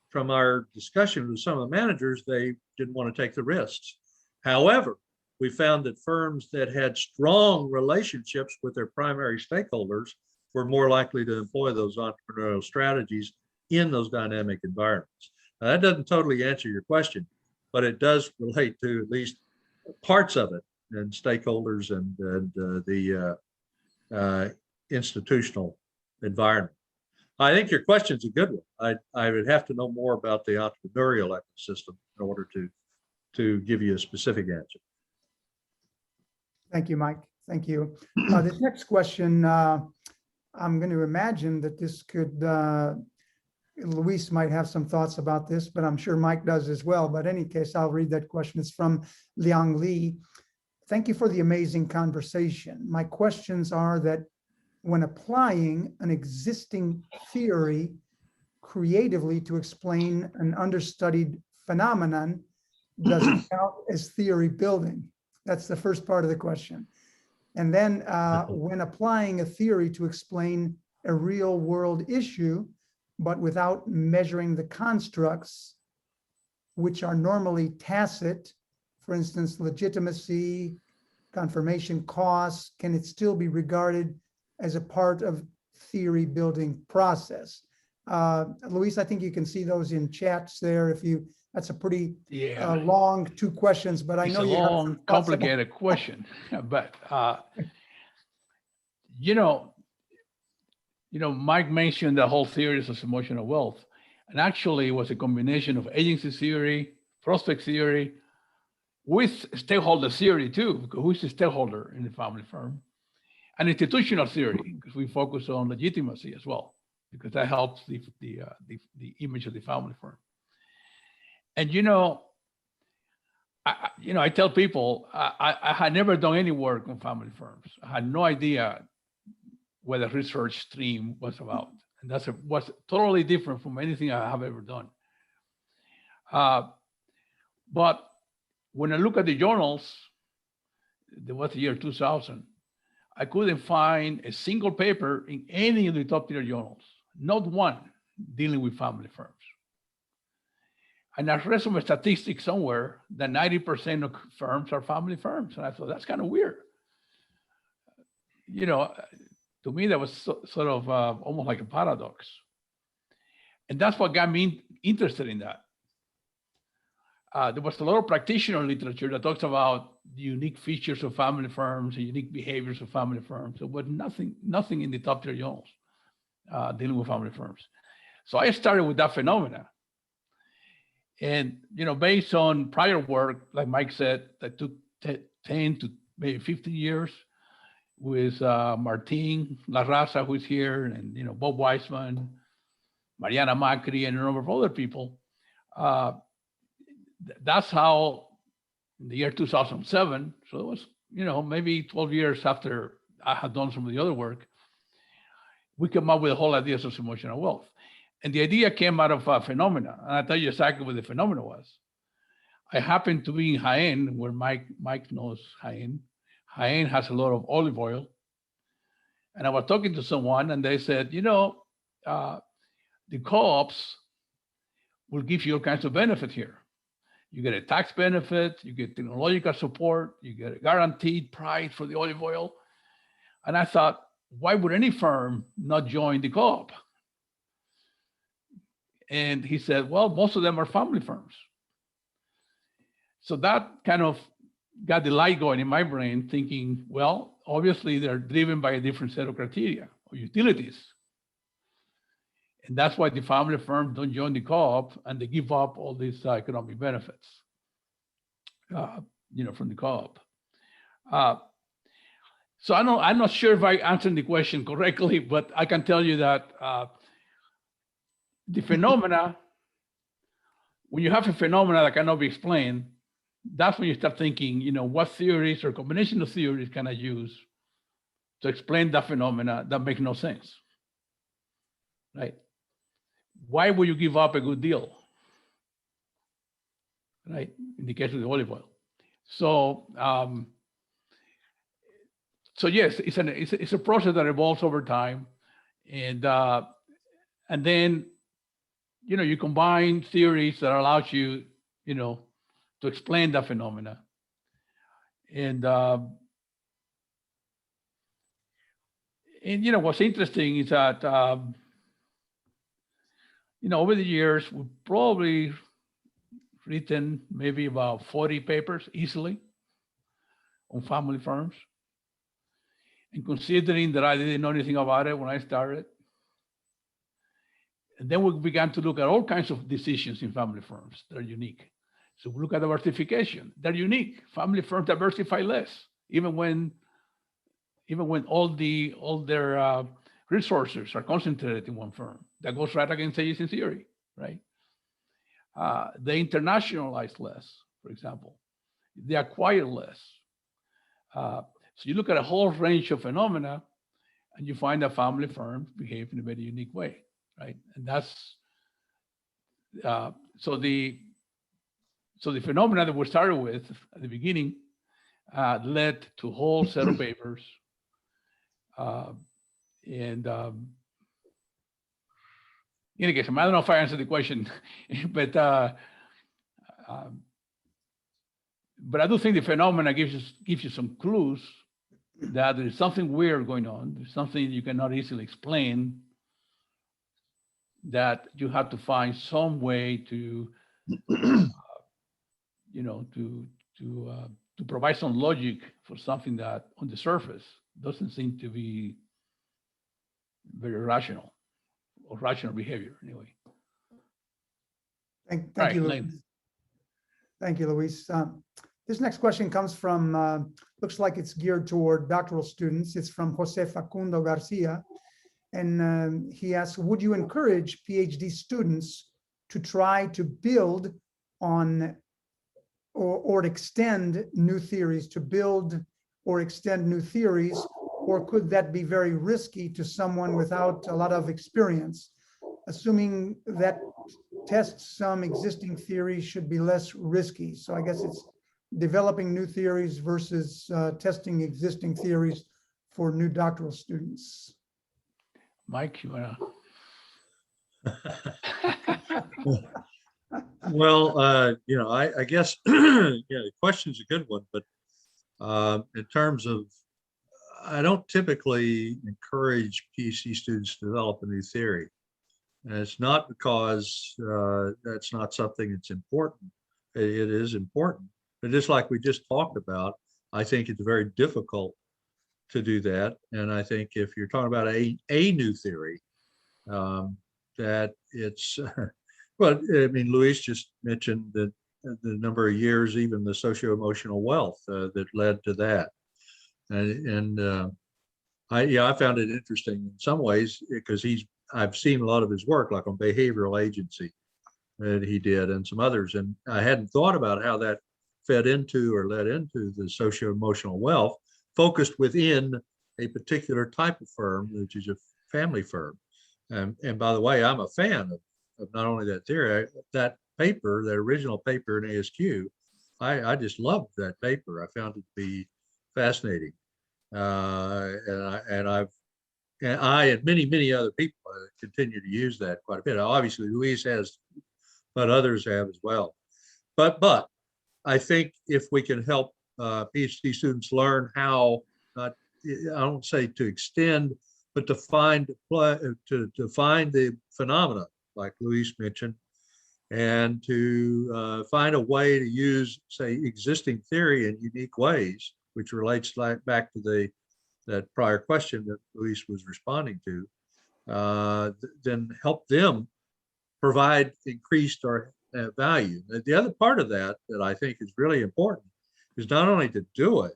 from our discussion with some of the managers, they didn't want to take the risks. However, we found that firms that had strong relationships with their primary stakeholders were more likely to employ those entrepreneurial strategies in those dynamic environments. Now, that doesn't totally answer your question, but it does relate to at least parts of it and stakeholders and the institutional environment. I think your question's a good one. I would have to know more about the entrepreneurial ecosystem in order to give you a specific answer. Thank you, Mike. Thank you. The next question, I'm going to imagine that this could, Luis might have some thoughts about this, but I'm sure Mike does as well. But in any case, I'll read that question. It's from Liang Li. Thank you for the amazing conversation. My questions are that when applying an existing theory creatively to explain an understudied phenomenon, does it count as theory building? That's the first part of the question. And then when applying a theory to explain a real world issue, but without measuring the constructs, which are normally tacit, for instance, legitimacy, confirmation costs, can it still be regarded as a part of theory building process? Luis, I think you can see those in chats there. That's a pretty long two questions, but I know it's a long, complicated question. But Mike mentioned the whole theories of emotional wealth, and actually it was a combination of agency theory, prospect theory, with stakeholder theory too, because who's the stakeholder in the family firm, and institutional theory, because we focus on legitimacy as well, because that helps the image of the family firm. And I tell people I had never done any work on family firms. I had no idea what the research stream was about, and was totally different from anything I have ever done. But when I look at the journals, there was the year 2000. I couldn't find a single paper in any of the top tier journals, not one dealing with family firms. And I read some statistics somewhere that 90% of firms are family firms. And I thought, that's kind of weird. You know, to me, that was sort of almost like a paradox. And that's what got me interested in that. There was a lot of practitioner literature that talks about the unique features of family firms, the unique behaviors of family firms. There was nothing in the top tier journals dealing with family firms. So I started with that phenomena. And, you know, based on prior work, like Mike said, that took 10 to maybe 15 years with Martin La Raza, who's here, and, you know, Bob Weissman, Mariana Macri, and a number of other people. That's how in the year 2007, so it was, you know, maybe 12 years after I had done some of the other work, we came up with the whole idea of socio-emotional wealth. And the idea came out of a phenomena. And I'll tell you exactly what the phenomena was. I happened to be in Jaén, where Mike knows Jaén. Jaén has a lot of olive oil. And I was talking to someone and they said, you know, the co-ops will give you all kinds of benefit here. You get a tax benefit, you get technological support, you get a guaranteed price for the olive oil. And I thought, why would any firm not join the co-op? And he said, well, most of them are family firms. So that kind of got the light going in my brain, thinking, well, obviously they're driven by a different set of criteria or utilities. And that's why the family firms don't join the co-op and they give up all these economic benefits, you know, from the co-op. So I'm not sure if I answered the question correctly, but I can tell you that the phenomena, when you have a phenomena that cannot be explained, that's when you start thinking, you know, what theories or combination of theories can I use to explain that phenomena that make no sense, right? Why would you give up a good deal, right? In the case of the olive oil. So, so yes, it's a process that evolves over time, and then, you know, you combine theories that allows you, you know, to explain that phenomena. And you know, what's interesting is that, you know, over the years, we've probably written maybe about 40 papers easily on family firms. And considering that I didn't know anything about it when I started, and then we began to look at all kinds of decisions in family firms that are unique. So we look at diversification, they're unique. Family firms diversify less, even when all their resources are concentrated in one firm. That goes right against Bayesian theory, right? They internationalize less, for example. They acquire less. So you look at a whole range of phenomena, and you find that family firms behave in a very unique way, right? And that's so the phenomena that we started with at the beginning led to a whole set of papers, and in any case, I don't know if I answered the question, but I do think the phenomena gives you some clues that there's something weird going on. There's something you cannot easily explain, that you have to find some way to, you know, to provide some logic for something that on the surface doesn't seem to be very rational or rational behavior anyway. Thank you, Luis. Thank you, Luis. This next question comes from, looks like it's geared toward doctoral students. It's from Jose Facundo Garcia. And he asks, would you encourage PhD students to try to build on or extend new theories, to build or extend new theories, or could that be very risky to someone without a lot of experience? Assuming that tests some existing theories should be less risky. So I guess it's developing new theories versus testing existing theories for new doctoral students? Mike, you wanna? Well, I guess, the question's a good one, but in terms of, I don't typically encourage PhD students to develop a new theory. And it's not because that's not something that's important. It is important, but just like we just talked about, I think it's very difficult to do that. And I think if you're talking about a new theory, that it's, well, I mean, Luis just mentioned that the number of years, even the socio-emotional wealth that led to that. I found it interesting in some ways because I've seen a lot of his work, like on behavioral agency that he did and some others. And I hadn't thought about how that fed into or led into the socio-emotional wealth focused within a particular type of firm, which is a family firm. And by the way, I'm a fan of not only that theory, that paper, that original paper in ASQ. I just loved that paper. I found it to be fascinating. And I and many other people continue to use that quite a bit. Obviously, Luis has, but others have as well. But I think if we can help PhD students learn how, I don't say to extend, but to find the phenomena like Luis mentioned, and to find a way to use, say, existing theory in unique ways, which relates back to that prior question that Luis was responding to, then help them provide increased or value. The other part of that I think is really important is not only to do it,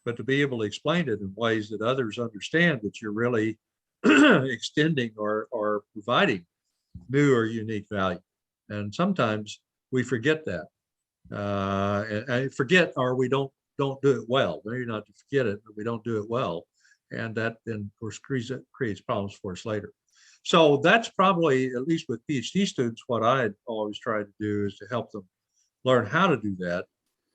but to be able to explain it in ways that others understand that you're really extending or providing new or unique value. And sometimes we forget that. And forget, or we don't do it well. Maybe not to forget it, but we don't do it well. And that then of course creates problems for us later. So that's probably, at least with PhD students, what I always try to do is to help them learn how to do that,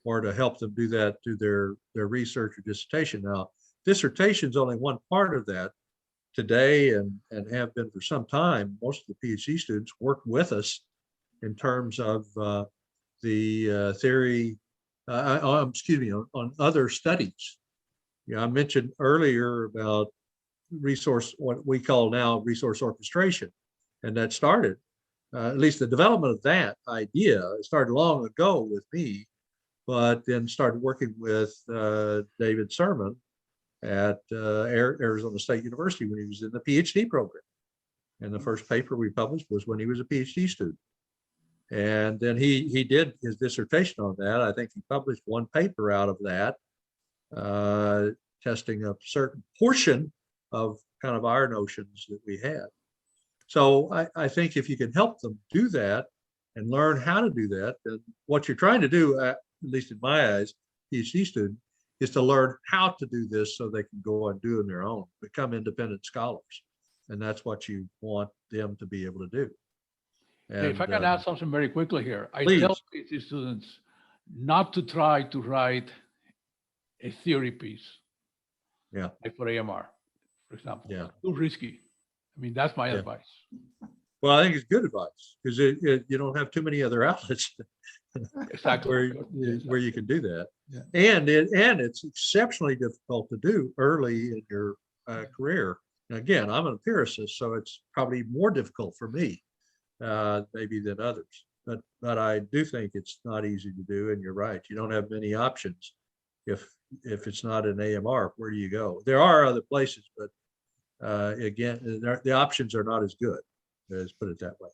or to help them do that through their research or dissertation. Now, dissertation is only one part of that. Today, and have been for some time, most of the PhD students work with us in terms of the theory, on other studies. I mentioned earlier about what we call now resource orchestration, and that started, at least the development of that idea, it started long ago with me, but then started working with David Sermon at Arizona State University when he was in the PhD program. And the first paper we published was when he was a PhD student. And then he did his dissertation on that. I think he published one paper out of that, testing a certain portion of kind of our notions that we had. So I think if you can help them do that and learn how to do that, then what you're trying to do, at least in my eyes, PhD student, is to learn how to do this so they can go and do it on their own, become independent scholars. And that's what you want them to be able to do. And, if I can add something very quickly here, I please. tell PhD students not to try to write a theory piece. Yeah. Like for AMR, for example. Yeah. Too risky. I mean, that's my Yeah. advice. Well, I think it's good advice because you don't have too many other outlets Exactly. where you can do that. Yeah. And it's exceptionally difficult to do early in your career. And again, I'm an empiricist, so it's probably more difficult for me maybe than others. But I do think it's not easy to do. And you're right, you don't have many options if it's not an AMR. Where do you go? There are other places, but again, the options are not as good. Let's put it that way.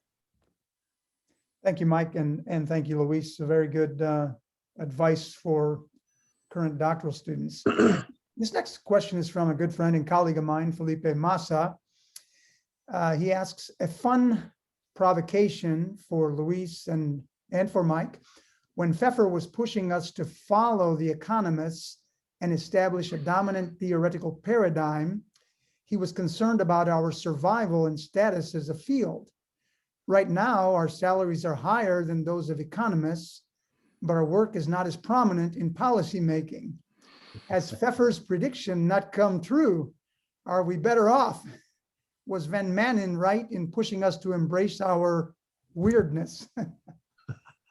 Thank you, Mike, and thank you, Luis. A very good advice for current doctoral students. This next question is from a good friend and colleague of mine, Felipe Massa. He asks, a fun provocation for Luis and for Mike. When Pfeffer was pushing us to follow the economists and establish a dominant theoretical paradigm, he was concerned about our survival and status as a field. Right now, our salaries are higher than those of economists, but our work is not as prominent in policy making. Has Pfeffer's prediction not come true? Are we better off? Was Van Manen right in pushing us to embrace our weirdness?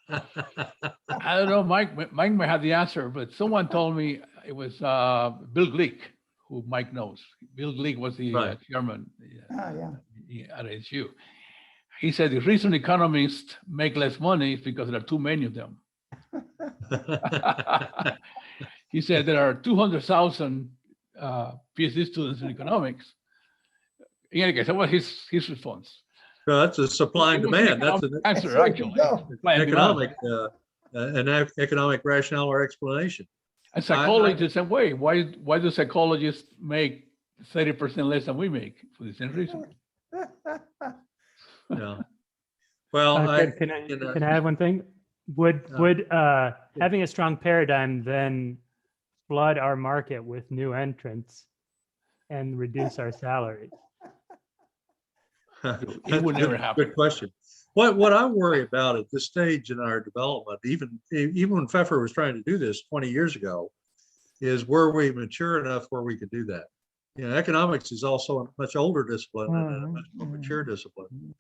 I don't know, Mike may have the answer, but someone told me it was Bill Glick, who Mike knows. Bill Glick was the Right. chairman Yeah. at ASU. He said the reason economists make less money is because there are too many of them. He said there are 200,000 PhD students in economics. In any case, that was his response. So that's a supply and demand. That's an Answer, There you actually. go. Supply and demand. economic, economic rationale or explanation. And psychologists the same way. Why do psychologists make 30% less than we make for the same reason? Yeah. Well, Can I add one thing? Would having a strong paradigm then flood our market with new entrants and reduce our salaries? It would never happen. Good question. What I worry about at this stage in our development, even when Pfeffer was trying to do this 20 years ago, is were we mature enough where we could do that? You know, economics is also a much older discipline and a much more mature discipline.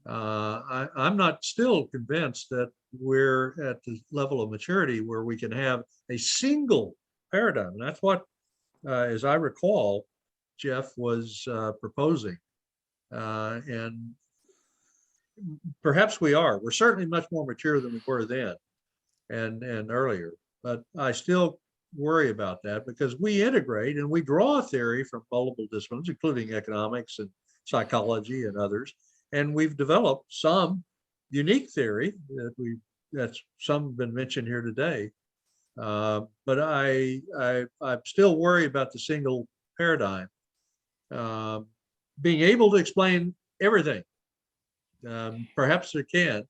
I'm not still convinced that we're at the level of maturity where we can have a single paradigm. And that's what, as I recall, Jeff was proposing. And perhaps we are. We're certainly much more mature than we were then and earlier. But I still worry about that because we integrate and we draw theory from multiple disciplines, including economics and psychology and others. And we've developed some unique theory that's some been mentioned here today. But I'm still worried about the single paradigm. Being able to explain everything. Perhaps it can,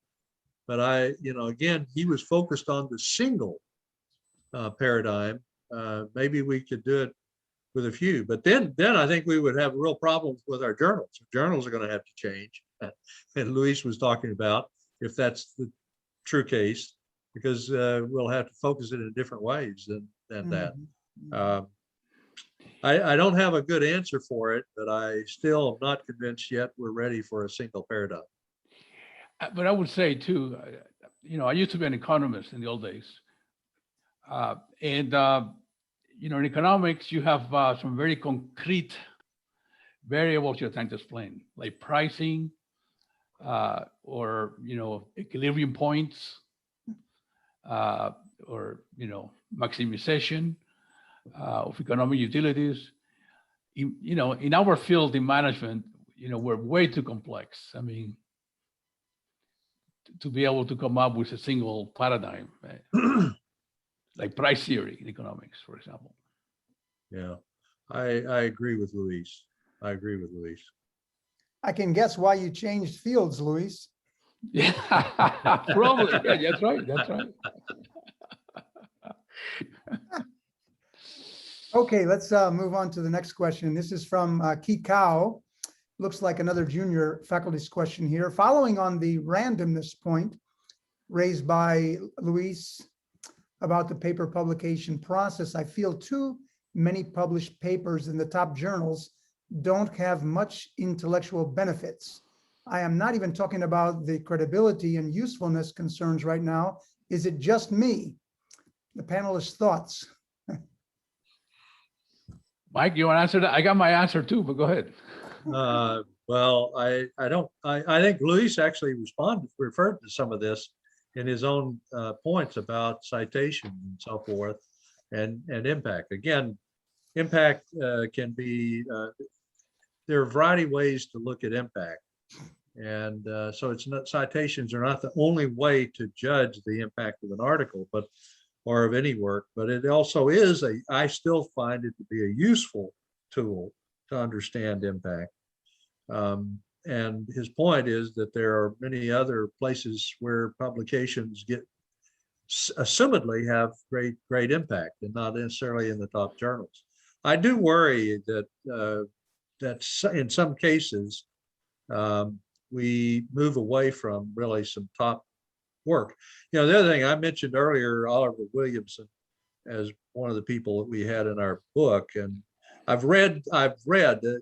but again, he was focused on the single paradigm. Maybe we could do it with a few, but then I think we would have real problems with our journals. Journals are going to have to change. And Luis was talking about if that's the true case, because we'll have to focus it in different ways than that. I don't have a good answer for it, but I still am not convinced yet we're ready for a single paradigm. But I would say too, I used to be an economist in the old days. In economics, you have some very concrete variables you're trying to explain, like pricing, or, equilibrium points, or, maximization of economic utilities. In our field in management, we're way too complex. I mean, to be able to come up with a single paradigm, right? Like price theory in economics, for example. Yeah, I agree with Luis. I can guess why you changed fields, Luis. Yeah, probably. Yeah, that's right. Okay, let's move on to the next question. This is from Ki Kao. Looks like another junior faculty's question here. Following on the randomness point raised by Luis about the paper publication process, I feel too many published papers in the top journals don't have much intellectual benefits. I am not even talking about the credibility and usefulness concerns right now. Is it just me? The panelists' thoughts. Mike, you want to answer that? I got my answer too, but go ahead. Well, I think Luis actually referred to some of this in his own points about citation and so forth, and impact. Again, impact can be, there are a variety of ways to look at impact. And so it's not, citations are not the only way to judge the impact of an article, or of any work, but it also is I still find it to be a useful tool to understand impact. And his point is that there are many other places where publications assumedly have great impact, and not necessarily in the top journals. I do worry that in some cases we move away from really some top work. The other thing I mentioned earlier, Oliver Williamson as one of the people that we had in our book. And I've read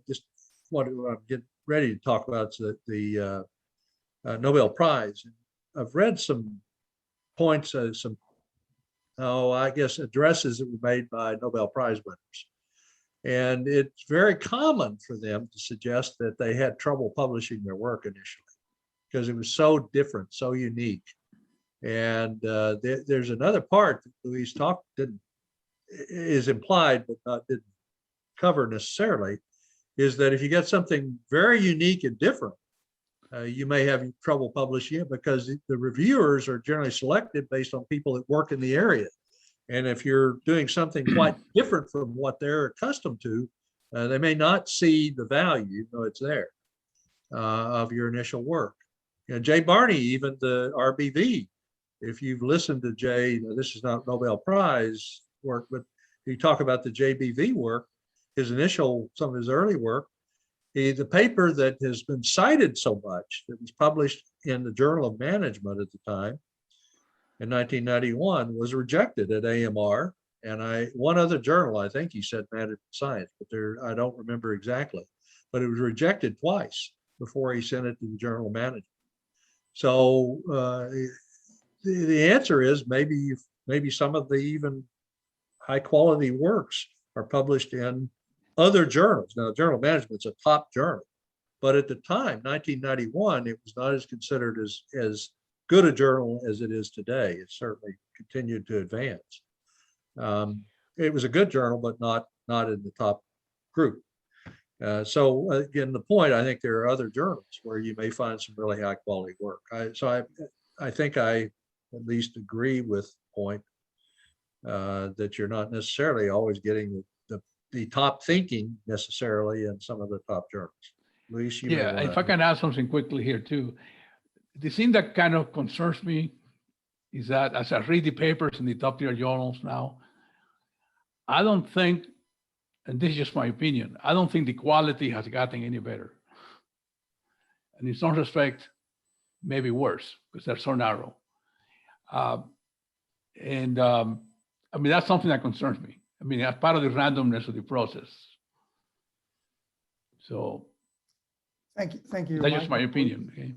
just what I'm getting ready to talk about is the Nobel Prize. I've read some points, I guess addresses that were made by Nobel Prize winners. And it's very common for them to suggest that they had trouble publishing their work initially because it was so different, so unique. And there's another part that Luis is implied, but didn't cover necessarily, is that if you get something very unique and different, you may have trouble publishing it because the reviewers are generally selected based on people that work in the area. And if you're doing something quite different from what they're accustomed to, they may not see the value, even though it's there, of your initial work. Jay Barney, even the RBV, if you've listened to Jay, this is not Nobel Prize work, but you talk about the JBV work, some of his early work, the paper that has been cited so much, that was published in the Journal of Management at the time, in 1991, was rejected at AMR. And one other journal, I think he said Management Science, but I don't remember exactly, but it was rejected twice before he sent it to the Journal of Management. So the answer is maybe some of the even high quality works are published in other journals. Now, Journal of Management's a top journal, but at the time, 1991, it was not as considered as good a journal as it is today. It certainly continued to advance. It was a good journal, but not in the top group. So again, the point, I think there are other journals where you may find some really high quality work. I think I at least agree with the point that you're not necessarily always getting the top thinking necessarily in some of the top journals. Luis, you Yeah, if I can add something quickly here too. The thing that kind of concerns me is that as I read the papers in the top tier journals now, I don't think, and this is just my opinion, I don't think the quality has gotten any better. And in some respect, maybe worse, because they're so narrow. I mean, that's something that concerns me. I mean, as part of the randomness of the process. So. Thank you. That's just my opinion. Okay.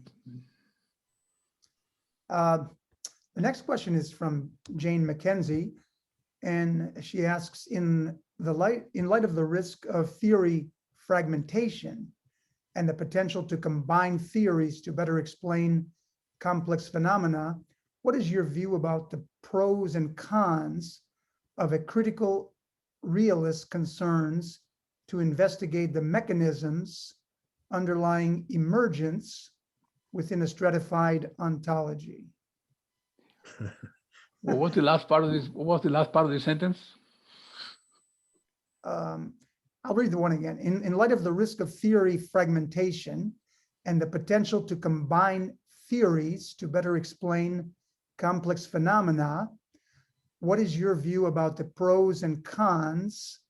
The next question is from Jane McKenzie, and she asks, in light of the risk of theory fragmentation and the potential to combine theories to better explain complex phenomena, what is your view about the pros and cons of a critical realist concerns to investigate the mechanisms underlying emergence within a stratified ontology? What was the last part of this? What was the last part of the sentence? I'll read the one again. In light of the risk of theory fragmentation and the potential to combine theories to better explain complex phenomena, what is your view about the pros and cons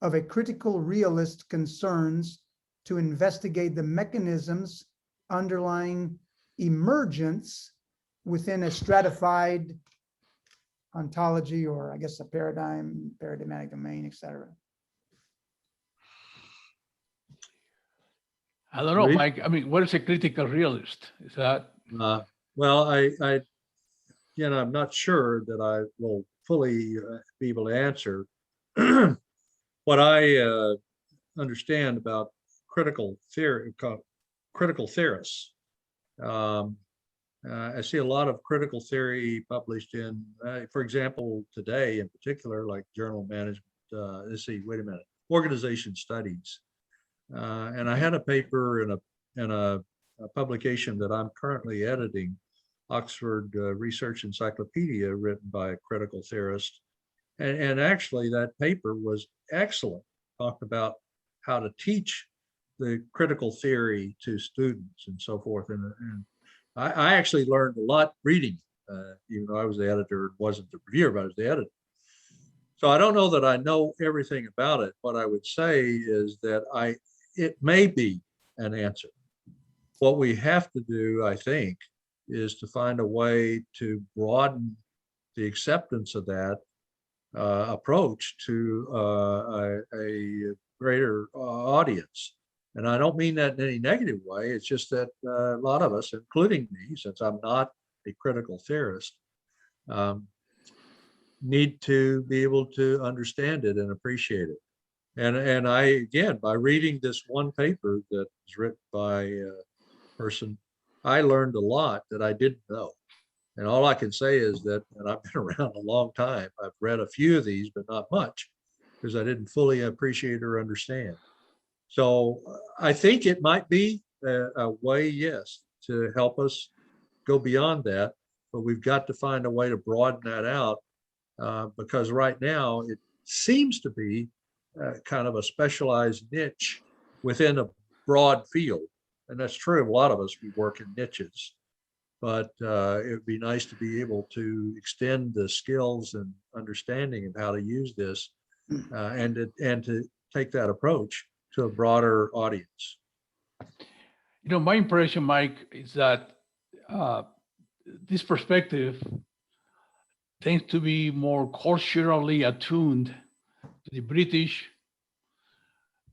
of a critical realist concerns to investigate the mechanisms underlying emergence within a stratified ontology, or I guess a paradigmatic domain, etc.? I don't know, Mike. I mean, what is a critical realist? Is that? Well, I'm not sure that I will fully be able to answer. What I understand about critical theorists. I see a lot of critical theory published in, for example, today in particular, like Journal of Management. Organization Studies. And I had a paper in a publication that I'm currently editing, Oxford Research Encyclopedia, written by a critical theorist. And actually that paper was excellent. Talked about how to teach the critical theory to students and so forth. And I actually learned a lot reading, even though I was the editor, wasn't the reviewer, but I was the editor. So I don't know that I know everything about it. What I would say is that it may be an answer. What we have to do, I think, is to find a way to broaden the acceptance of that approach to a greater audience. And I don't mean that in any negative way. It's just that a lot of us, including me, since I'm not a critical theorist, need to be able to understand it and appreciate it. And I, again, by reading this one paper that was written by a person, I learned a lot that I didn't know. And all I can say is that, and I've been around a long time, I've read a few of these, but not much, because I didn't fully appreciate or understand. So I think it might be a way, yes, to help us go beyond that, but we've got to find a way to broaden that out, because right now it seems to be kind of a specialized niche within a broad field. And that's true of a lot of us, we work in niches. But it would be nice to be able to extend the skills and understanding of how to use this and to take that approach to a broader audience. You know, my impression, Mike, is that this perspective tends to be more culturally attuned to the British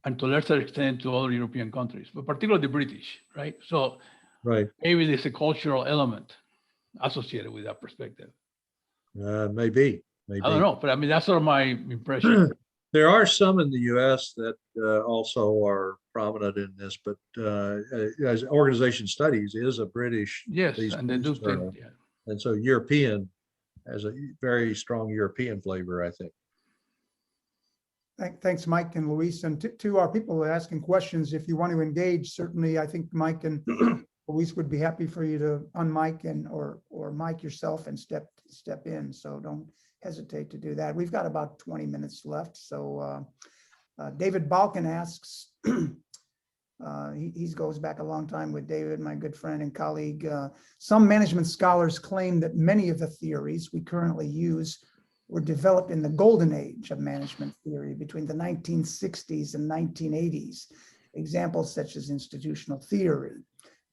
and to a lesser extent to other European countries, but particularly the British, right? So right. Maybe there's a cultural element associated with that perspective. Maybe. I don't know, but I mean, that's sort of my impression. There are some in the U.S. that also are prominent in this, but as organization studies is a British, yes, and they do journal. yeah. And so European has a very strong European flavor, I think. Thanks, Mike and Luis. And to our people asking questions, if you want to engage, certainly I think Mike and Luis would be happy for you to unmic and or mic yourself and step in. So don't hesitate to do that. We've got about 20 minutes left. So David Balkan asks, he goes back a long time with David, my good friend and colleague. Some management scholars claim that many of the theories we currently use were developed in the golden age of management theory between the 1960s and 1980s. Examples such as institutional theory,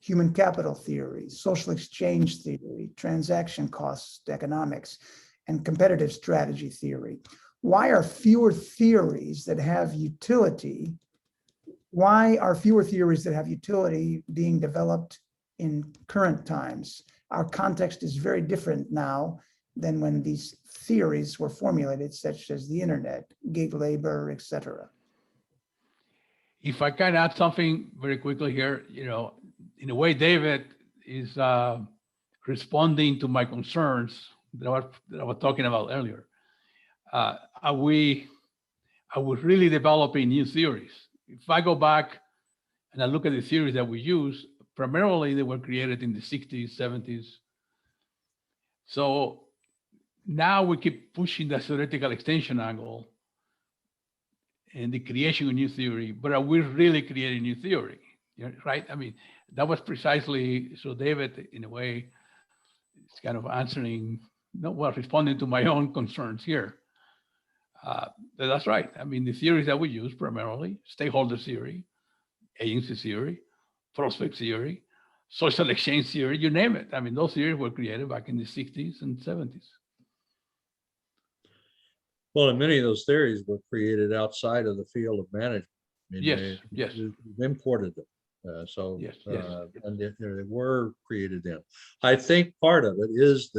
human capital theory, social exchange theory, transaction cost economics, and competitive strategy theory. Why are fewer theories that have utility? Why are fewer theories that have utility being developed in current times? Our context is very different now than when these theories were formulated, such as the internet, gig labor, etc. If I can add something very quickly here, you know, in a way, David is responding to my concerns that I was talking about earlier. Are we really developing new theories? If I go back and I look at the theories that we use, primarily they were created in the 60s, 70s. So now we keep pushing the theoretical extension angle and the creation of new theory, but are we really creating new theory? Right? I mean, that was precisely, so David, in a way, is kind of answering, responding to my own concerns here. That's right. I mean, the theories that we use primarily, stakeholder theory, agency theory, prospect theory, social exchange theory, you name it. I mean, those theories were created back in the 60s and 70s. Well, and many of those theories were created outside of the field of management. I mean, yes. They imported them. Yes. And they were created then. I think part of it is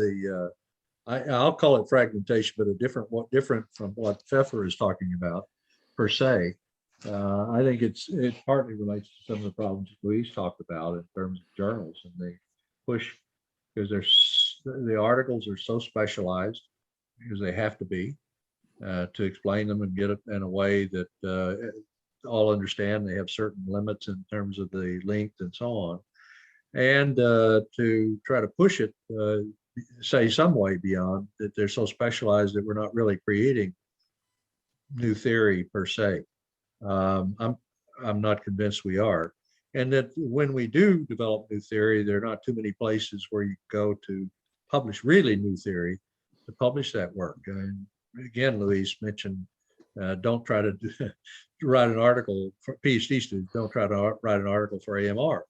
I'll call it fragmentation, but different from what Pfeffer is talking about per se. I think it partly relates to some of the problems Luis talked about in terms of journals, and they push because the articles are so specialized because they have to be to explain them and get it in a way that all understand. They have certain limits in terms of the length and so on, and to try to push it, say some way beyond that. They're so specialized that we're not really creating new theory per se. I'm not convinced we are, and that when we do develop new theory, there are not too many places where you go to publish really new theory to publish that work. And again, Luis mentioned, don't try to write an article for PhD students. Don't try to write an article for AMR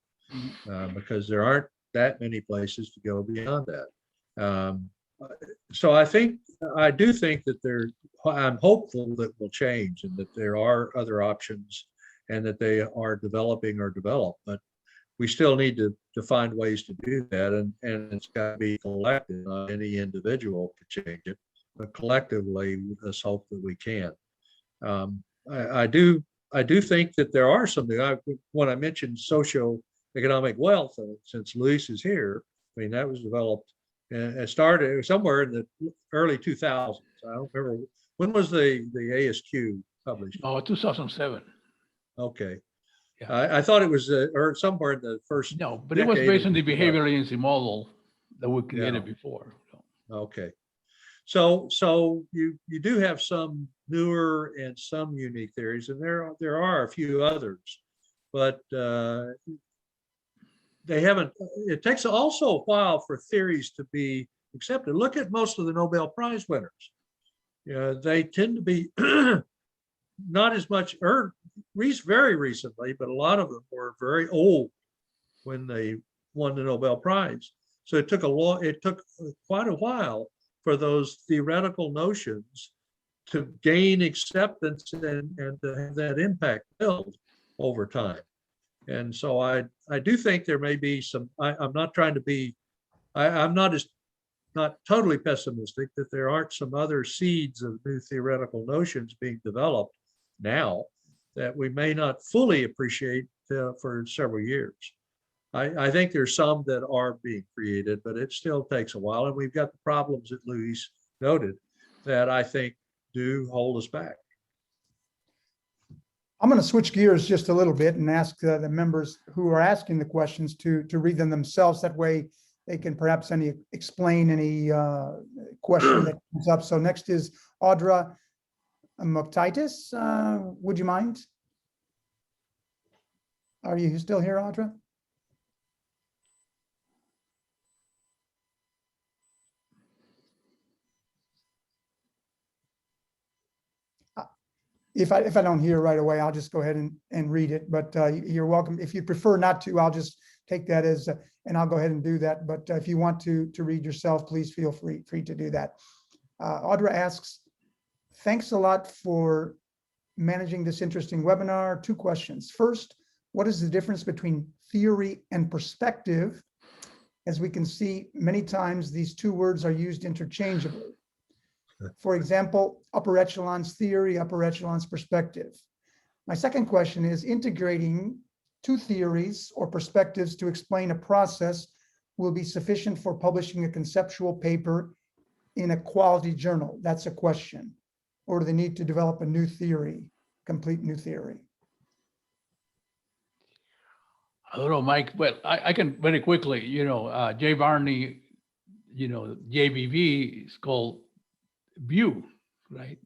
because there aren't that many places to go beyond that. so I do think that I'm hopeful that will change and that there are other options and that they are developing or developed, but we still need to find ways to do that. And it's got to be collective. Not any individual can change it, but collectively, let's hope that we can. I do think that there are something. When I mentioned socioeconomic wealth, since Luis is here, I mean, that was developed and it started somewhere in the early 2000s. I don't remember, when was the ASQ published? Oh, 2007. Okay. Yeah. I thought it was or somewhere in the first. No, but it was based on the behavioral Yeah. agency model that we created Yeah. before. Okay. So you do have some newer and some unique theories, and there are a few others, but they haven't. It takes also a while for theories to be accepted. Look at most of the Nobel Prize winners. They tend to be not as much very recently, but a lot of them were very old when they won the Nobel Prize. So it took quite a while for those theoretical notions to gain acceptance and to have that impact build over time. And so I do think there may be some, I'm not trying to be, I'm not totally pessimistic that there aren't some other seeds of new theoretical notions being developed now that we may not fully appreciate for several years. I think there's some that are being created, but it still takes a while. And we've got the problems that Luis noted that I think do hold us back. I'm going to switch gears just a little bit and ask the members who are asking the questions to read them themselves. That way they can perhaps explain any question that comes up. So next is Audra Moktitis. Would you mind? Are you still here, Audra? If I don't hear right away, I'll just go ahead and read it, but you're welcome. If you prefer not to, I'll just take that as, and I'll go ahead and do that. But if you want to read yourself, please feel free to do that. Audra asks, thanks a lot for managing this interesting webinar. 2 questions. First, what is the difference between theory and perspective? As we can see, many times these 2 words are used interchangeably. For example, upper echelons theory, upper echelons perspective. My second question is, integrating 2 theories or perspectives to explain a process will be sufficient for publishing a conceptual paper in a quality journal? That's a question. Or do they need to develop a new theory, complete new theory? I don't know, Mike, but I can very quickly, Jay Barney, JBV is called view, right?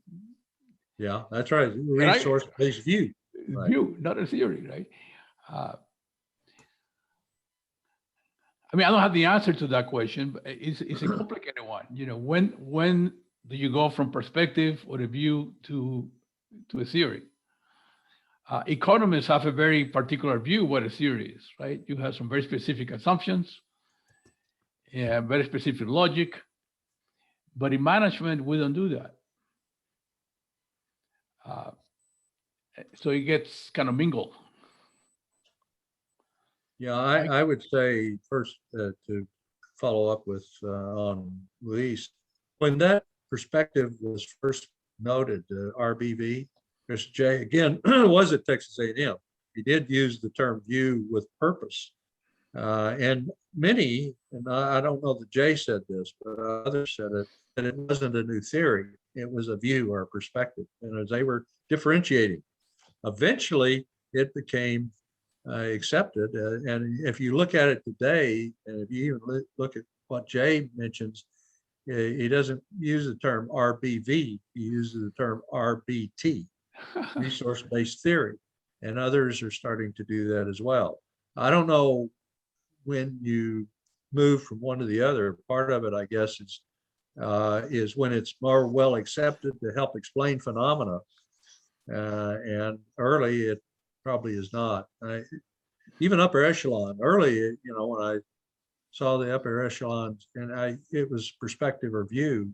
Yeah, that's right. Resource-based view. Right. View, not a theory, right? I mean, I don't have the answer to that question, but it's a complicated one. When do you go from perspective or a view to a theory? Economists have a very particular view what a theory is, right? You have some very specific assumptions, very specific logic, but in management, we don't do that. So it gets kind of mingled. Yeah, I would say first to follow up with on Luis, when that perspective was first noted, RBV, Mr. J, again, was at Texas A&M. He did use the term view with purpose. And many, and I don't know that Jay said this, but others said it, that it wasn't a new theory. It was a view or a perspective. And as they were differentiating, eventually it became accepted. And if you look at it today, and if you even look at what Jay mentions, he doesn't use the term RBV, he uses the term RBT, resource-based theory. And others are starting to do that as well. I don't know when you move from one to the other. Part of it, I guess, is when it's more well accepted to help explain phenomena. And early, it probably is not. Even upper echelon, early, when I saw the upper echelons, and it was perspective or view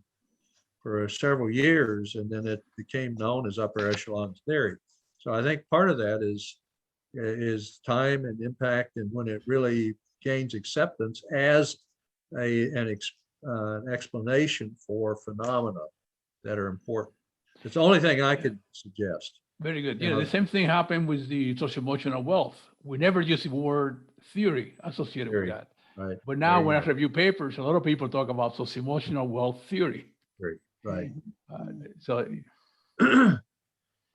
for several years, and then it became known as upper echelon theory. So I think part of that is time and impact, and when it really gains acceptance as an explanation for phenomena that are important. It's the only thing I could suggest. Very good. You Yeah, know, the same thing happened with the socio-emotional wealth. We never use the word theory associated Theory, with that. right? But now There when I you go. review papers, a lot of people talk about socio-emotional wealth theory. Theory, right. So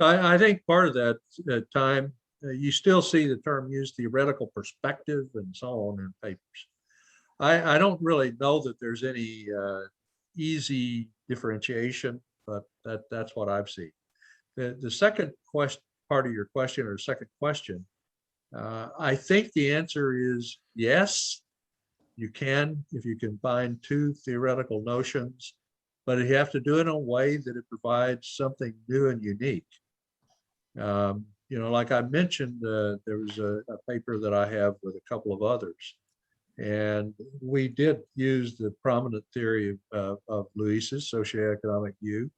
I think part of that time, you still see the term used, theoretical perspective and so on in papers. I don't really know that there's any easy differentiation, but that's what I've seen. The second part of your question, or second question, I think the answer is yes, you can, if you combine two theoretical notions, but you have to do it in a way that it provides something new and unique. You know, like I mentioned, there was a paper that I have with a couple of others, and we did use the prominent theory of Luis's socioeconomic view,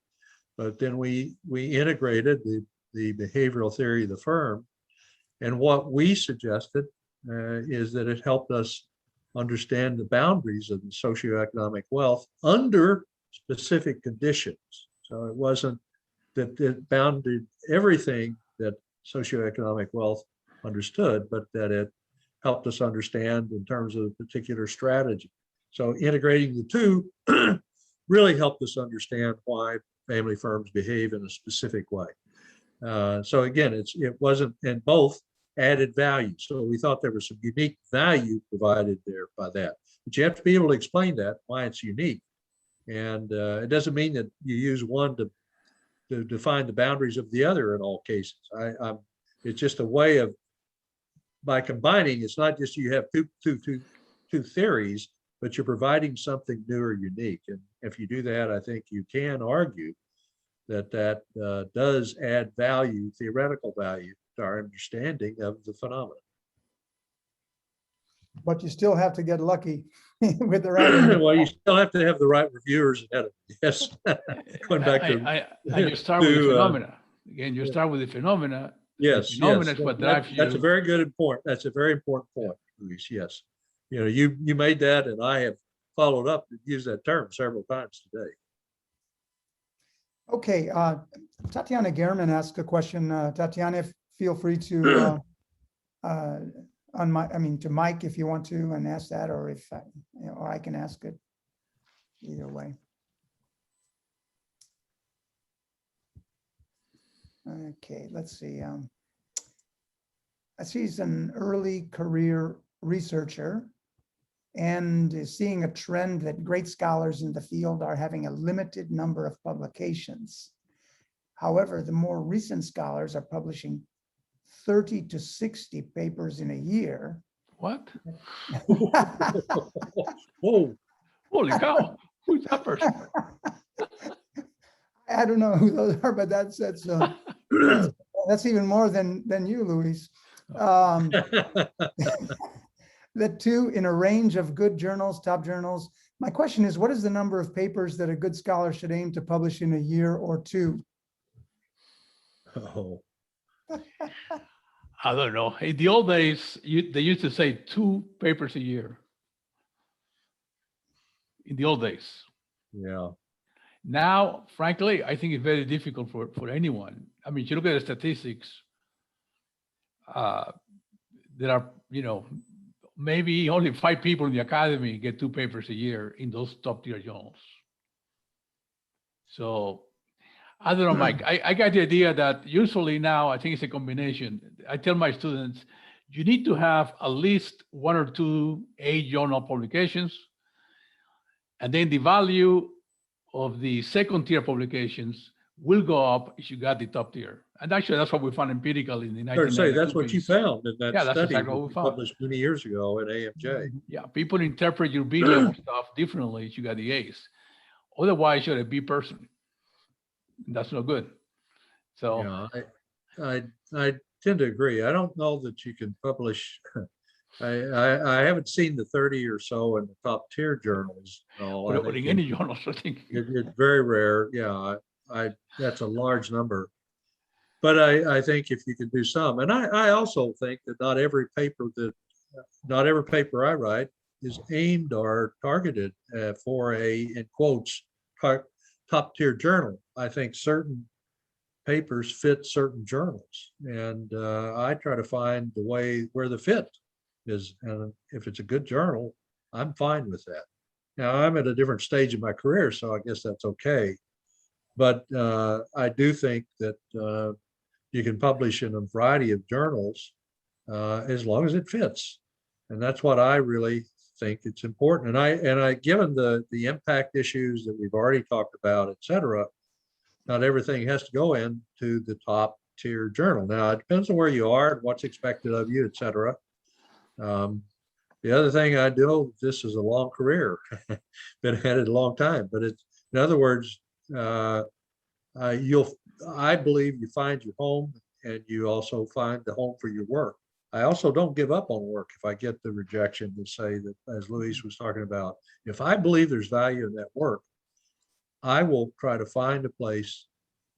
but then we integrated the behavioral theory of the firm. And what we suggested is that it helped us understand the boundaries of the socioeconomic wealth under specific conditions. So it wasn't that it bounded everything that socioeconomic wealth understood, but that it helped us understand in terms of a particular strategy. So integrating the two really helped us understand why family firms behave in a specific way. So again, it wasn't, and both added value. So we thought there was some unique value provided there by that. But you have to be able to explain that, why it's unique. And it doesn't mean that you use one to define the boundaries of the other in all cases. It's just a way of, by combining, it's not just you have two theories, but you're providing something new or unique. And if you do that, I think you can argue that does add value, theoretical value, to our understanding of the phenomenon. But you still have to get lucky with the right. Well, you still have to have the right reviewers ahead of you. Yes. Going back to and you start with the to, phenomena. Again, you start with the phenomena. yes, The phenomena yes. is what drives That's a you. very good point. That's a very important point, Luis. Yes. You know, you made that, and I have followed up and used that term several times today. Okay, Tatiana Gehrman asked a question. Tatiana, feel free to to Mike if you want to and ask that, or if or I can ask it. Either way. Okay, let's see. I see he's an early career researcher and is seeing a trend that great scholars in the field are having a limited number of publications. However, the more recent scholars are publishing 30 to 60 papers in a year. What? Whoa. Holy cow. Who's that person? I don't know who those are, but that's even more than you, Luis. That too, in a range of good journals, top journals. My question is, what is the number of papers that a good scholar should aim to publish in a year or two? Oh. I don't know. In the old days, they used to say 2 papers a year. In the old days. Yeah. Now, frankly, I think it's very difficult for anyone. I mean, if you look at the statistics, there are, maybe only 5 people in the academy get 2 papers a year in those top tier journals. So I don't know, Mike. I got the idea that usually now I think it's a combination. I tell my students, you need to have at least 1 or 2 A journal publications, and then the value of the second tier publications will go up if you got the top tier. And actually, that's what we found empirically in the 1992 That's what you piece. found in that Yeah, that's study exactly what we found. published many years ago at AMJ. Yeah, people interpret your B level stuff differently if you got the A's. Otherwise, you're a B person. That's no good. So Yeah, I tend to agree. I don't know that you can publish I haven't seen the 30 or so in the top tier journals. No, I Or think in any journals, I think. it's very rare. Yeah, that's a large number. But I think if you could do some, and I also think that not every paper I write is aimed or targeted for a, in quotes, top tier journal. I think certain papers fit certain journals, and I try to find the way where the fit is. And if it's a good journal, I'm fine with that. Now I'm at a different stage of my career, so I guess that's okay. But I do think that you can publish in a variety of journals as long as it fits. And that's what I really think it's important. And I given the impact issues that we've already talked about, et cetera, not everything has to go into the top tier journal. Now, it depends on where you are and what's expected of you, et cetera. The other thing I do, this is a long career, been at it a long time, but it's, in other words, I believe you find your home and you also find the home for your work. I also don't give up on work if I get the rejection to say that, as Luis was talking about, if I believe there's value in that work, I will try to find a place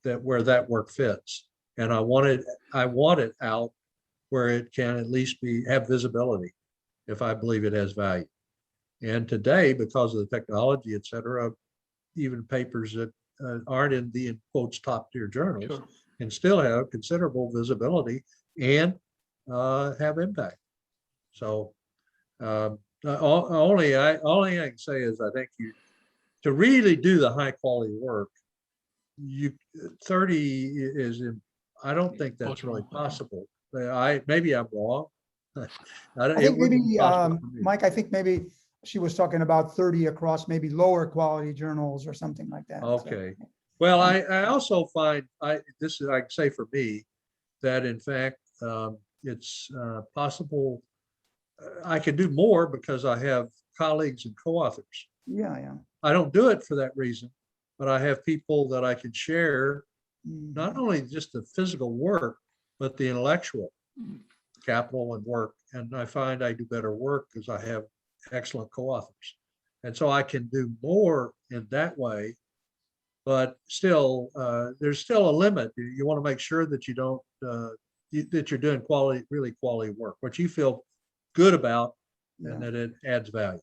where that work fits. And I want it out where it can at least have visibility if I believe it has value. And today, because of the technology, et cetera, even papers that aren't in the, in quotes, top tier journals Sure. can still have considerable visibility and have impact. So only I can say is I think to really do the high quality work, 30 is, I don't think that's really possible. Maybe I'm wrong. I think maybe, Mike, I think maybe she was talking about 30 across maybe lower quality journals or something like that. Okay. So, well, I also find, this is, I can say for me, that in fact, it's possible I can do more because I have colleagues and co-authors. Yeah. I don't do it for that reason, but I have people that I can share not only just the physical work, but the intellectual capital and work. And I find I do better work because I have excellent co-authors. And so I can do more in that way, but still, there's still a limit. You want to make sure that you don't, that you're doing really quality work, what you feel good about, and that it adds value.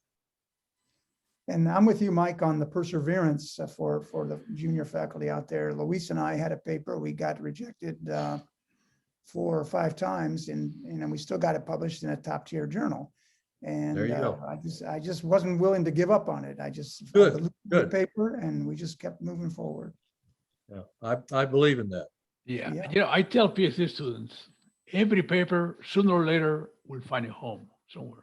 And I'm with you, Mike, on the perseverance for the junior faculty out there. Luis and I had a paper, we got rejected 4 or 5 times, and we still got it published in a top tier journal. And there you go. I just wasn't willing to give up on it. I just good paper, and we just kept moving forward. Yeah, I believe in that. Yeah. You know, I tell PhD students, every paper sooner or later will find a home somewhere.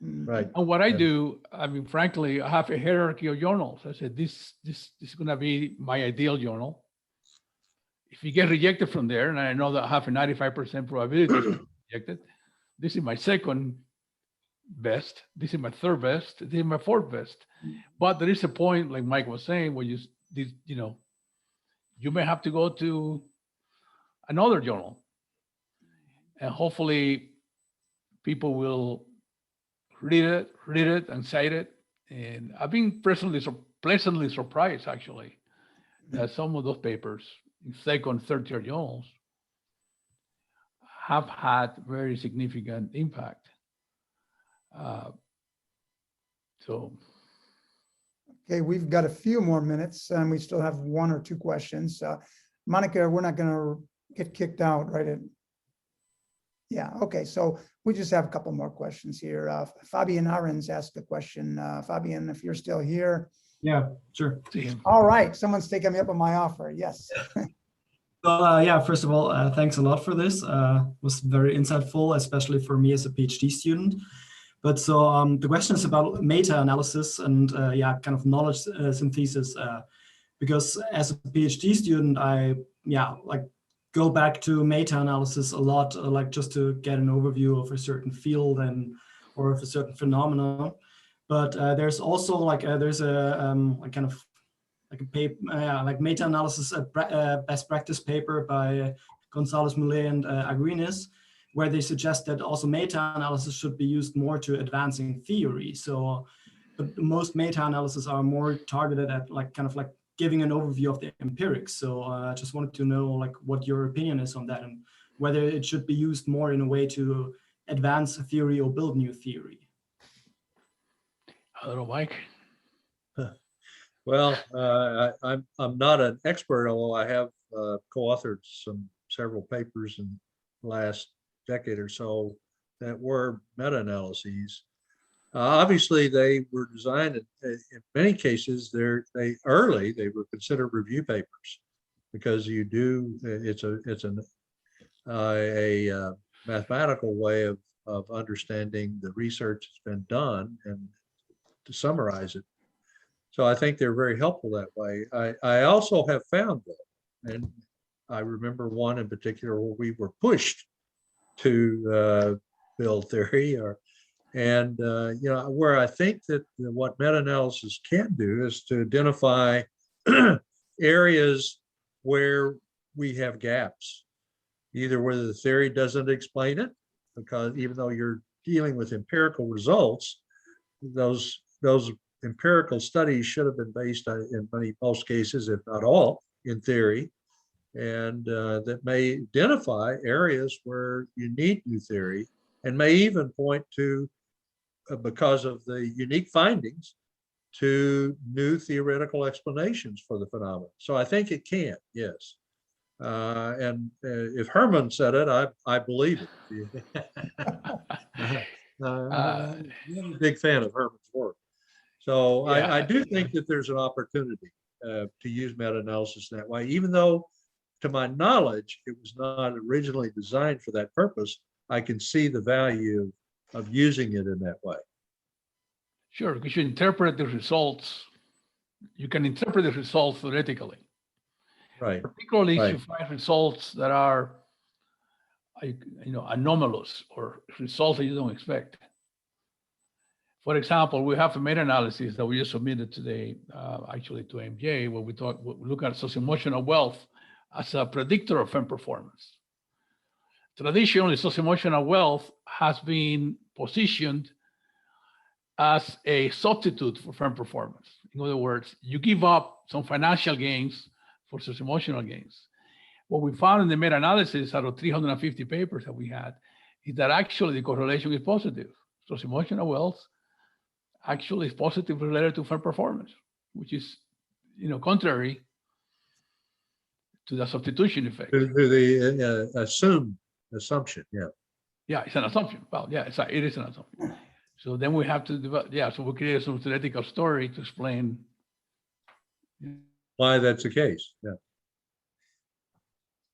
Right. And what I do, I mean, frankly, I have a hierarchy of journals. I said, this is going to be my ideal journal. If you get rejected from there, and I know that I have a 95% probability to be rejected, this is my second best, this is my third best, this is my fourth best. But there is a point, like Mike was saying, where you may have to go to another journal, and hopefully people will read it and cite it. And I've been pleasantly surprised, actually, that some of those papers in second, third tier journals have had very significant impact. Okay, we've got a few more minutes, and we still have 1 or 2 questions. Monica, we're not going to get kicked out, right? Yeah, okay, so we just have a couple more questions here. Fabian Arens asked a question. Fabian, if you're still here. Yeah, sure. All right, someone's taking me up on my offer, yes. Well, yeah, first of all, thanks a lot for this. It was very insightful, especially for me as a PhD student. But so the question is about meta-analysis and kind of knowledge synthesis, because as a PhD student, I go back to meta-analysis a lot, like just to get an overview of a certain field or of a certain phenomenon. But there's also there's a kind of like a paper, like meta-analysis, best practice paper by Gonzalez Millet and Aguinis, where they suggest that also meta-analysis should be used more to advancing theory. So, but most meta-analysis are more targeted at like kind of like giving an overview of the empirics. So I just wanted to know like what your opinion is on that and whether it should be used more in a way to advance a theory or build new theory. I don't know, Mike. Well, I'm not an expert, although I have co-authored several papers in the last decade or so that were meta-analyses. Obviously, they were designed in many cases. They were considered review papers because it's a mathematical way of understanding the research that's been done and to summarize it. So I think they're very helpful that way. I also have found that, and I remember one in particular where we were pushed to build theory, where I think that what meta-analysis can do is to identify areas where we have gaps, either where the theory doesn't explain it, because even though you're dealing with empirical results, those empirical studies should have been based on, in most cases, if not all, in theory, and that may identify areas where you need new theory and may even point to, because of the unique findings, to new theoretical explanations for the phenomenon. So I think it can, yes. And if Herman said it, I believe it. I'm a big fan of Herman's work. So Yeah. I do think that there's an opportunity to use meta-analysis that way, even though, to my knowledge, it was not originally designed for that purpose. I can see the value of using it in that way. Sure, because you interpret the results. You can interpret the results theoretically, Right. particularly if Right. you find results that are, anomalous or results that you don't expect. For example, we have a meta-analysis that we just submitted today, actually to MJ, where we look at socio-emotional wealth as a predictor of firm performance. Traditionally, socio-emotional wealth has been positioned as a substitute for firm performance. In other words, you give up some financial gains for socio-emotional gains. What we found in the meta-analysis out of 350 papers that we had is that actually the correlation is positive. Socio-emotional wealth actually is positively related to firm performance, which is, contrary to the substitution effect. To the assumption, yeah. Yeah, it's an assumption. Well, yeah, it is an assumption. So then we have to develop, so we created some theoretical story to explain Why that's the case, yeah.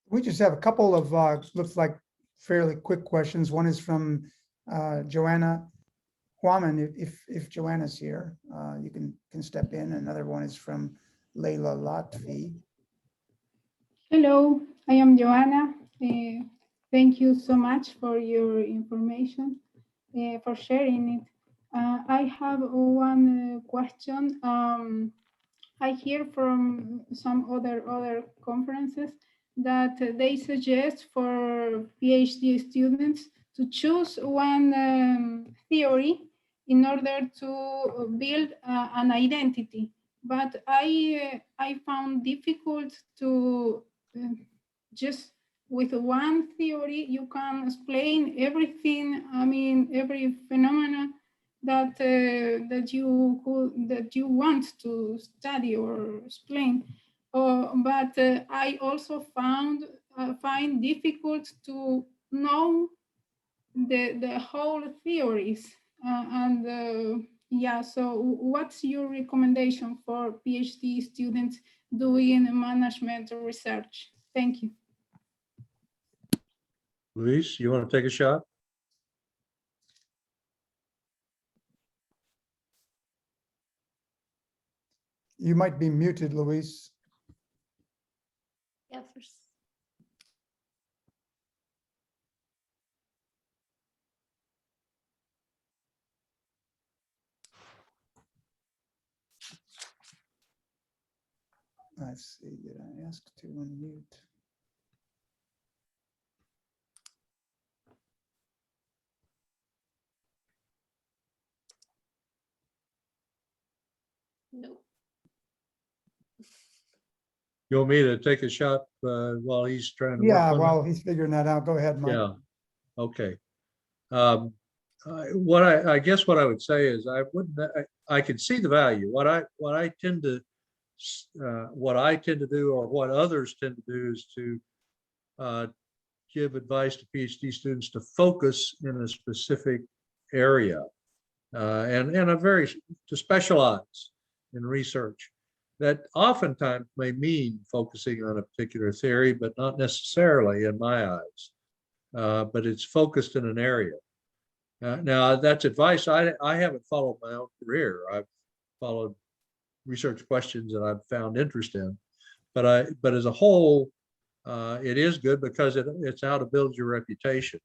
We just have a couple of, looks like fairly quick questions. One is from Joanna Huaman. If Joanna's here, you can step in. Another one is from Leila Latvi. Hello, I am Joanna. Thank you so much for your information, for sharing it. I have one question. I hear from some other conferences that they suggest for PhD students to choose one theory in order to build an identity. But I found difficult to just with one theory you can explain everything. I mean, every phenomena that you want to study or explain. But I also find difficult to know the whole theories. So what's your recommendation for PhD students doing management research? Thank you. Luis, you want to take a shot? You might be muted, Luis. Yes. Let's see, did I ask to unmute? You want me to take a shot while he's trying to work Yeah, on it? while he's figuring that out, go ahead, Mike. Yeah, okay. What I guess what I would say is I can see the value. What I tend to do, or what others tend to do, is to give advice to PhD students to focus in a specific area and to specialize in research. That oftentimes may mean focusing on a particular theory, but not necessarily in my eyes. But it's focused in an area. Now, that's advice I haven't followed my own career. I've followed research questions that I've found interest in. But as a whole, it is good because it's how to build your reputation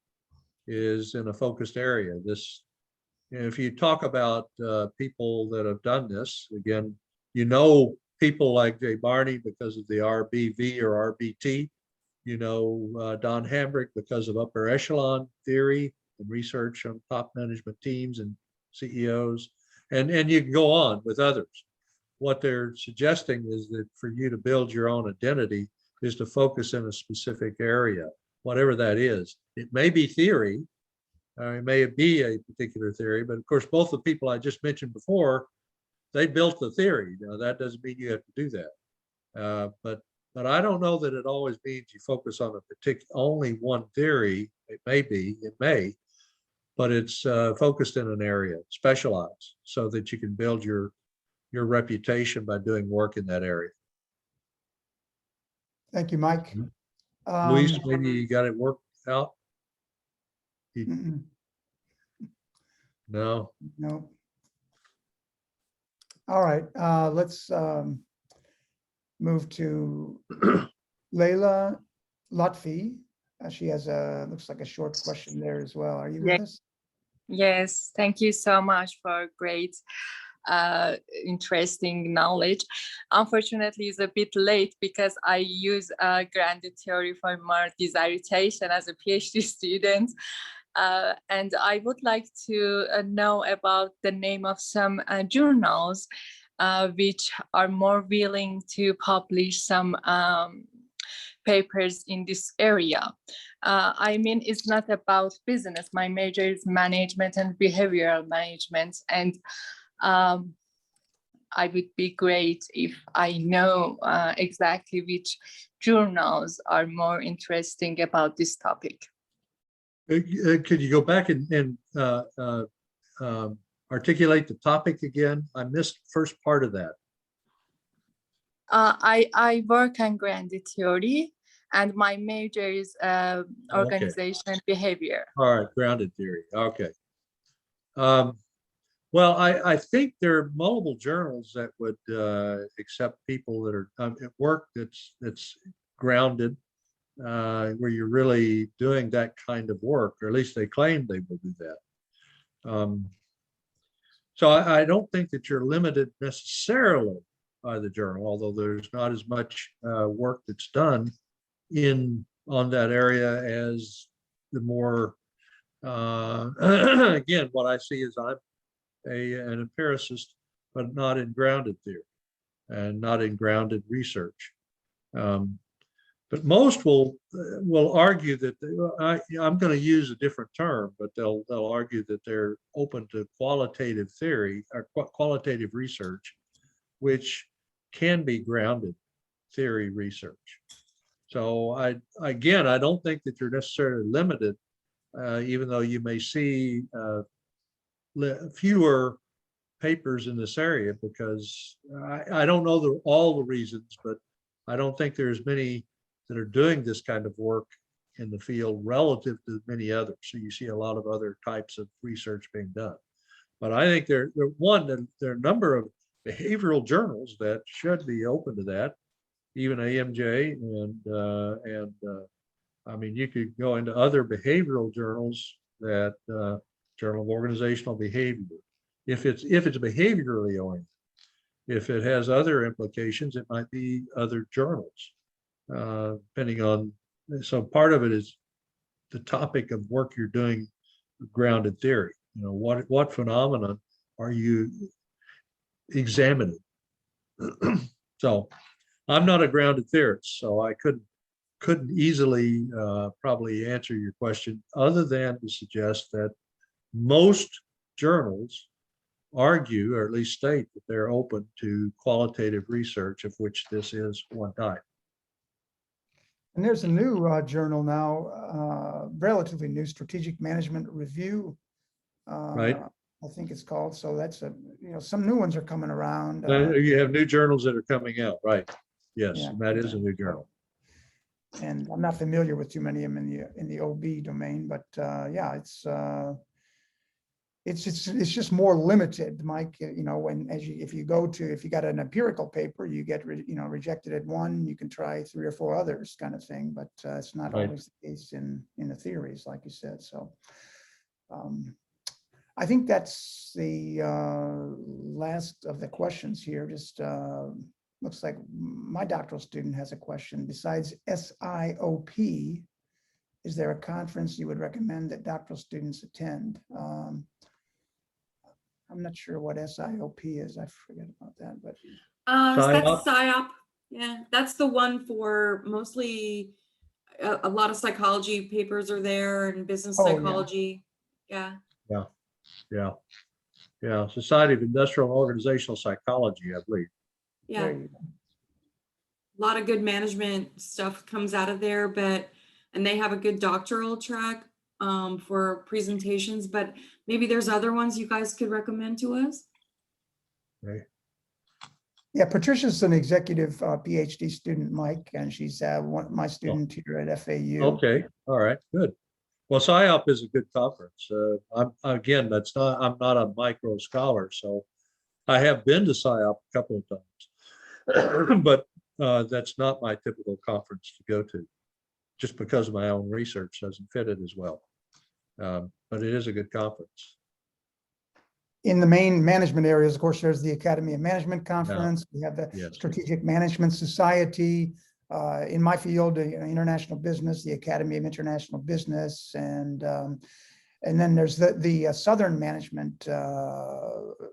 is in a focused area. If you talk about people that have done this, again, people like Jay Barney because of the RBV or RBT. Don Hambrick because of upper echelon theory and research on top management teams and CEOs. And you can go on with others. What they're suggesting is that for you to build your own identity is to focus in a specific area, whatever that is. It may be theory, it may be a particular theory, but of course, both the people I just mentioned before, they built the theory. Now, that doesn't mean you have to do that. But I don't know that it always means you focus on only one theory. It may, but it's focused in an area, specialized, so that you can build your reputation by doing work in that area. Thank you, Mike. Luis, maybe you got it worked out? No. No. All right, let's move to Leila Lotfi. She has looks like a short question there as well. Are you with us? Yes, thank you so much for great, interesting knowledge. Unfortunately, it's a bit late because I use grounded theory for my dissertation as a PhD student. And I would like to know about the name of some journals which are more willing to publish some papers in this area. I mean, it's not about business. My major is management and behavioral management. And I would be great if I know exactly which journals are more interesting about this topic. Could you go back and articulate the topic again? I missed the first part of that. I work on grounded theory, and my major is organization and behavior. All right, grounded theory. Okay. Well, I think there are multiple journals that would accept people that are at work that's grounded, where you're really doing that kind of work, or at least they claim they will do that. So I don't think that you're limited necessarily by the journal, although there's not as much work that's done on that area as the more, again, what I see is I'm an empiricist, but not in grounded theory and not in grounded research. But most will argue that I'm going to use a different term, but they'll argue that they're open to qualitative theory or qualitative research, which can be grounded theory research. So again, I don't think that you're necessarily limited, even though you may see fewer papers in this area, because I don't know all the reasons, but I don't think there's many that are doing this kind of work in the field relative to many others. So you see a lot of other types of research being done. But I think there are a number of behavioral journals that should be open to that, even AMJ, and I mean, you could go into other behavioral journals that Journal of Organizational Behavior, if it's behaviorally oriented. If it has other implications, it might be other journals, depending on. So part of it is the topic of work you're doing, grounded theory. You know, what phenomenon are you examining? So I'm not a grounded theorist, so I couldn't easily probably answer your question other than to suggest that most journals argue, or at least state, that they're open to qualitative research, of which this is one type. And there's a new journal now, relatively new, Strategic Management Review. Right. I think it's called. So that's some new ones are coming around. You have new journals that are coming out, right? Yes, Yeah. that is a new journal. And I'm not familiar with too many of them in the OB domain, but yeah, it's just more limited, Mike. When if you got an empirical paper, you get rejected at one, you can try 3 or 4 others, kind of thing. But it's not Right. always the case in the theories, like you said. So I think that's the last of the questions here. Just looks like my doctoral student has a question. Besides SIOP, is there a conference you would recommend that doctoral students attend? I'm not sure what SIOP is. I forget about that, but That's PSYOP. Yeah, that's the one for mostly a lot of psychology papers are there and business Oh, yeah. psychology. Yeah. Yeah. Society of Industrial and Organizational Psychology, I believe. Yeah. there you go. A lot of good management stuff comes out of there, and they have a good doctoral track for presentations, but maybe there's other ones you guys could recommend to us. Right. Yeah, Patricia's an executive PhD student, Mike, and she's my student here at FAU. Okay. All right. Good. Well, PSYOP is a good conference. I'm not a micro scholar, so I have been to PSYOP a couple of times, but that's not my typical conference to go to, just because my own research doesn't fit it as well. But it is a good conference. In the main management areas, of course, there's the Academy of Management Conference. We have the Yes. Strategic Management Society. In my field, international business, the Academy of International Business, and then there's the Southern Management,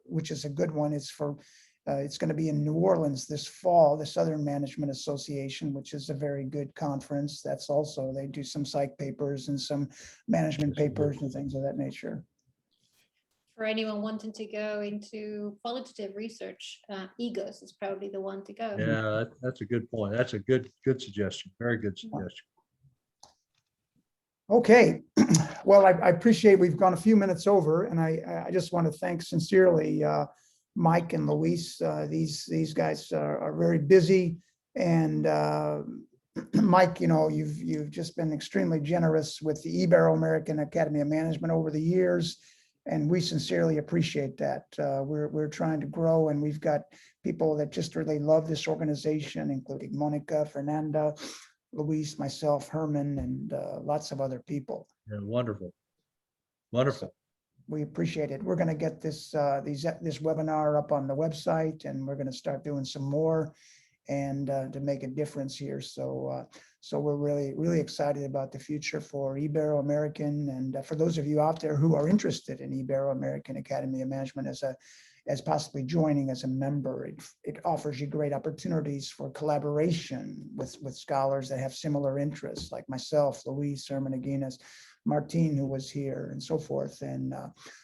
which is a good one. It's going to be in New Orleans this fall, the Southern Management Association, which is a very good conference. That's also, they do some psych papers and some management papers and things of that nature. For anyone wanting to go into qualitative research, EGOS is probably the one to go. Yeah, that's a good point. That's a good suggestion. Very good suggestion. Okay, well, I appreciate we've gone a few minutes over, and I just want to thank sincerely Mike and Luis. These guys are very busy, and Mike, you've just been extremely generous with the Iberoamerican Academy of Management over the years, and we sincerely appreciate that. We're trying to grow, and we've got people that just really love this organization, including Monica, Fernanda, Luis, myself, Herman, and lots of other people. Yeah, wonderful. Wonderful. We appreciate it. We're going to get this webinar up on the website, and we're going to start doing some more and to make a difference here. So we're really excited about the future for Ibero-American, and for those of you out there who are interested in Ibero-American Academy of Management as possibly joining as a member, it offers you great opportunities for collaboration with scholars that have similar interests, like myself, Luis, Herman Aguinas, Martin, who was here, and so forth. And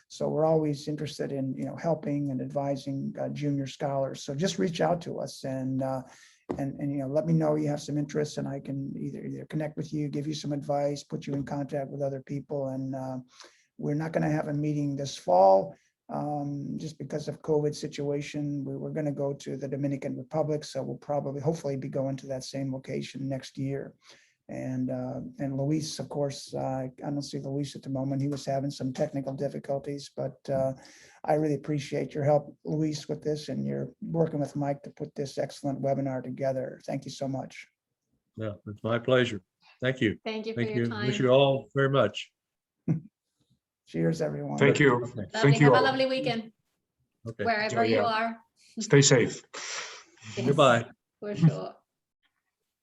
so we're always interested in helping and advising junior scholars. So just reach out to us and let me know you have some interest, and I can either connect with you, give you some advice, put you in contact with other people. And we're not going to have a meeting this fall just because of COVID situation. We were going to go to the Dominican Republic, so we'll hopefully be going to that same location next year. And Luis, of course, I don't see Luis at the moment. He was having some technical difficulties, but I really appreciate your help, Luis, with this, and you're working with Mike to put this excellent webinar together. Thank you so much. Yeah, it's my pleasure. Thank you. Thank you for Thank your you. time. Wish you all very much. Cheers, everyone. Thank you. Lovely. Thank you Have a all. lovely weekend, Okay. wherever Enjoy, you yeah. are. Stay safe. Yes, Goodbye. for sure.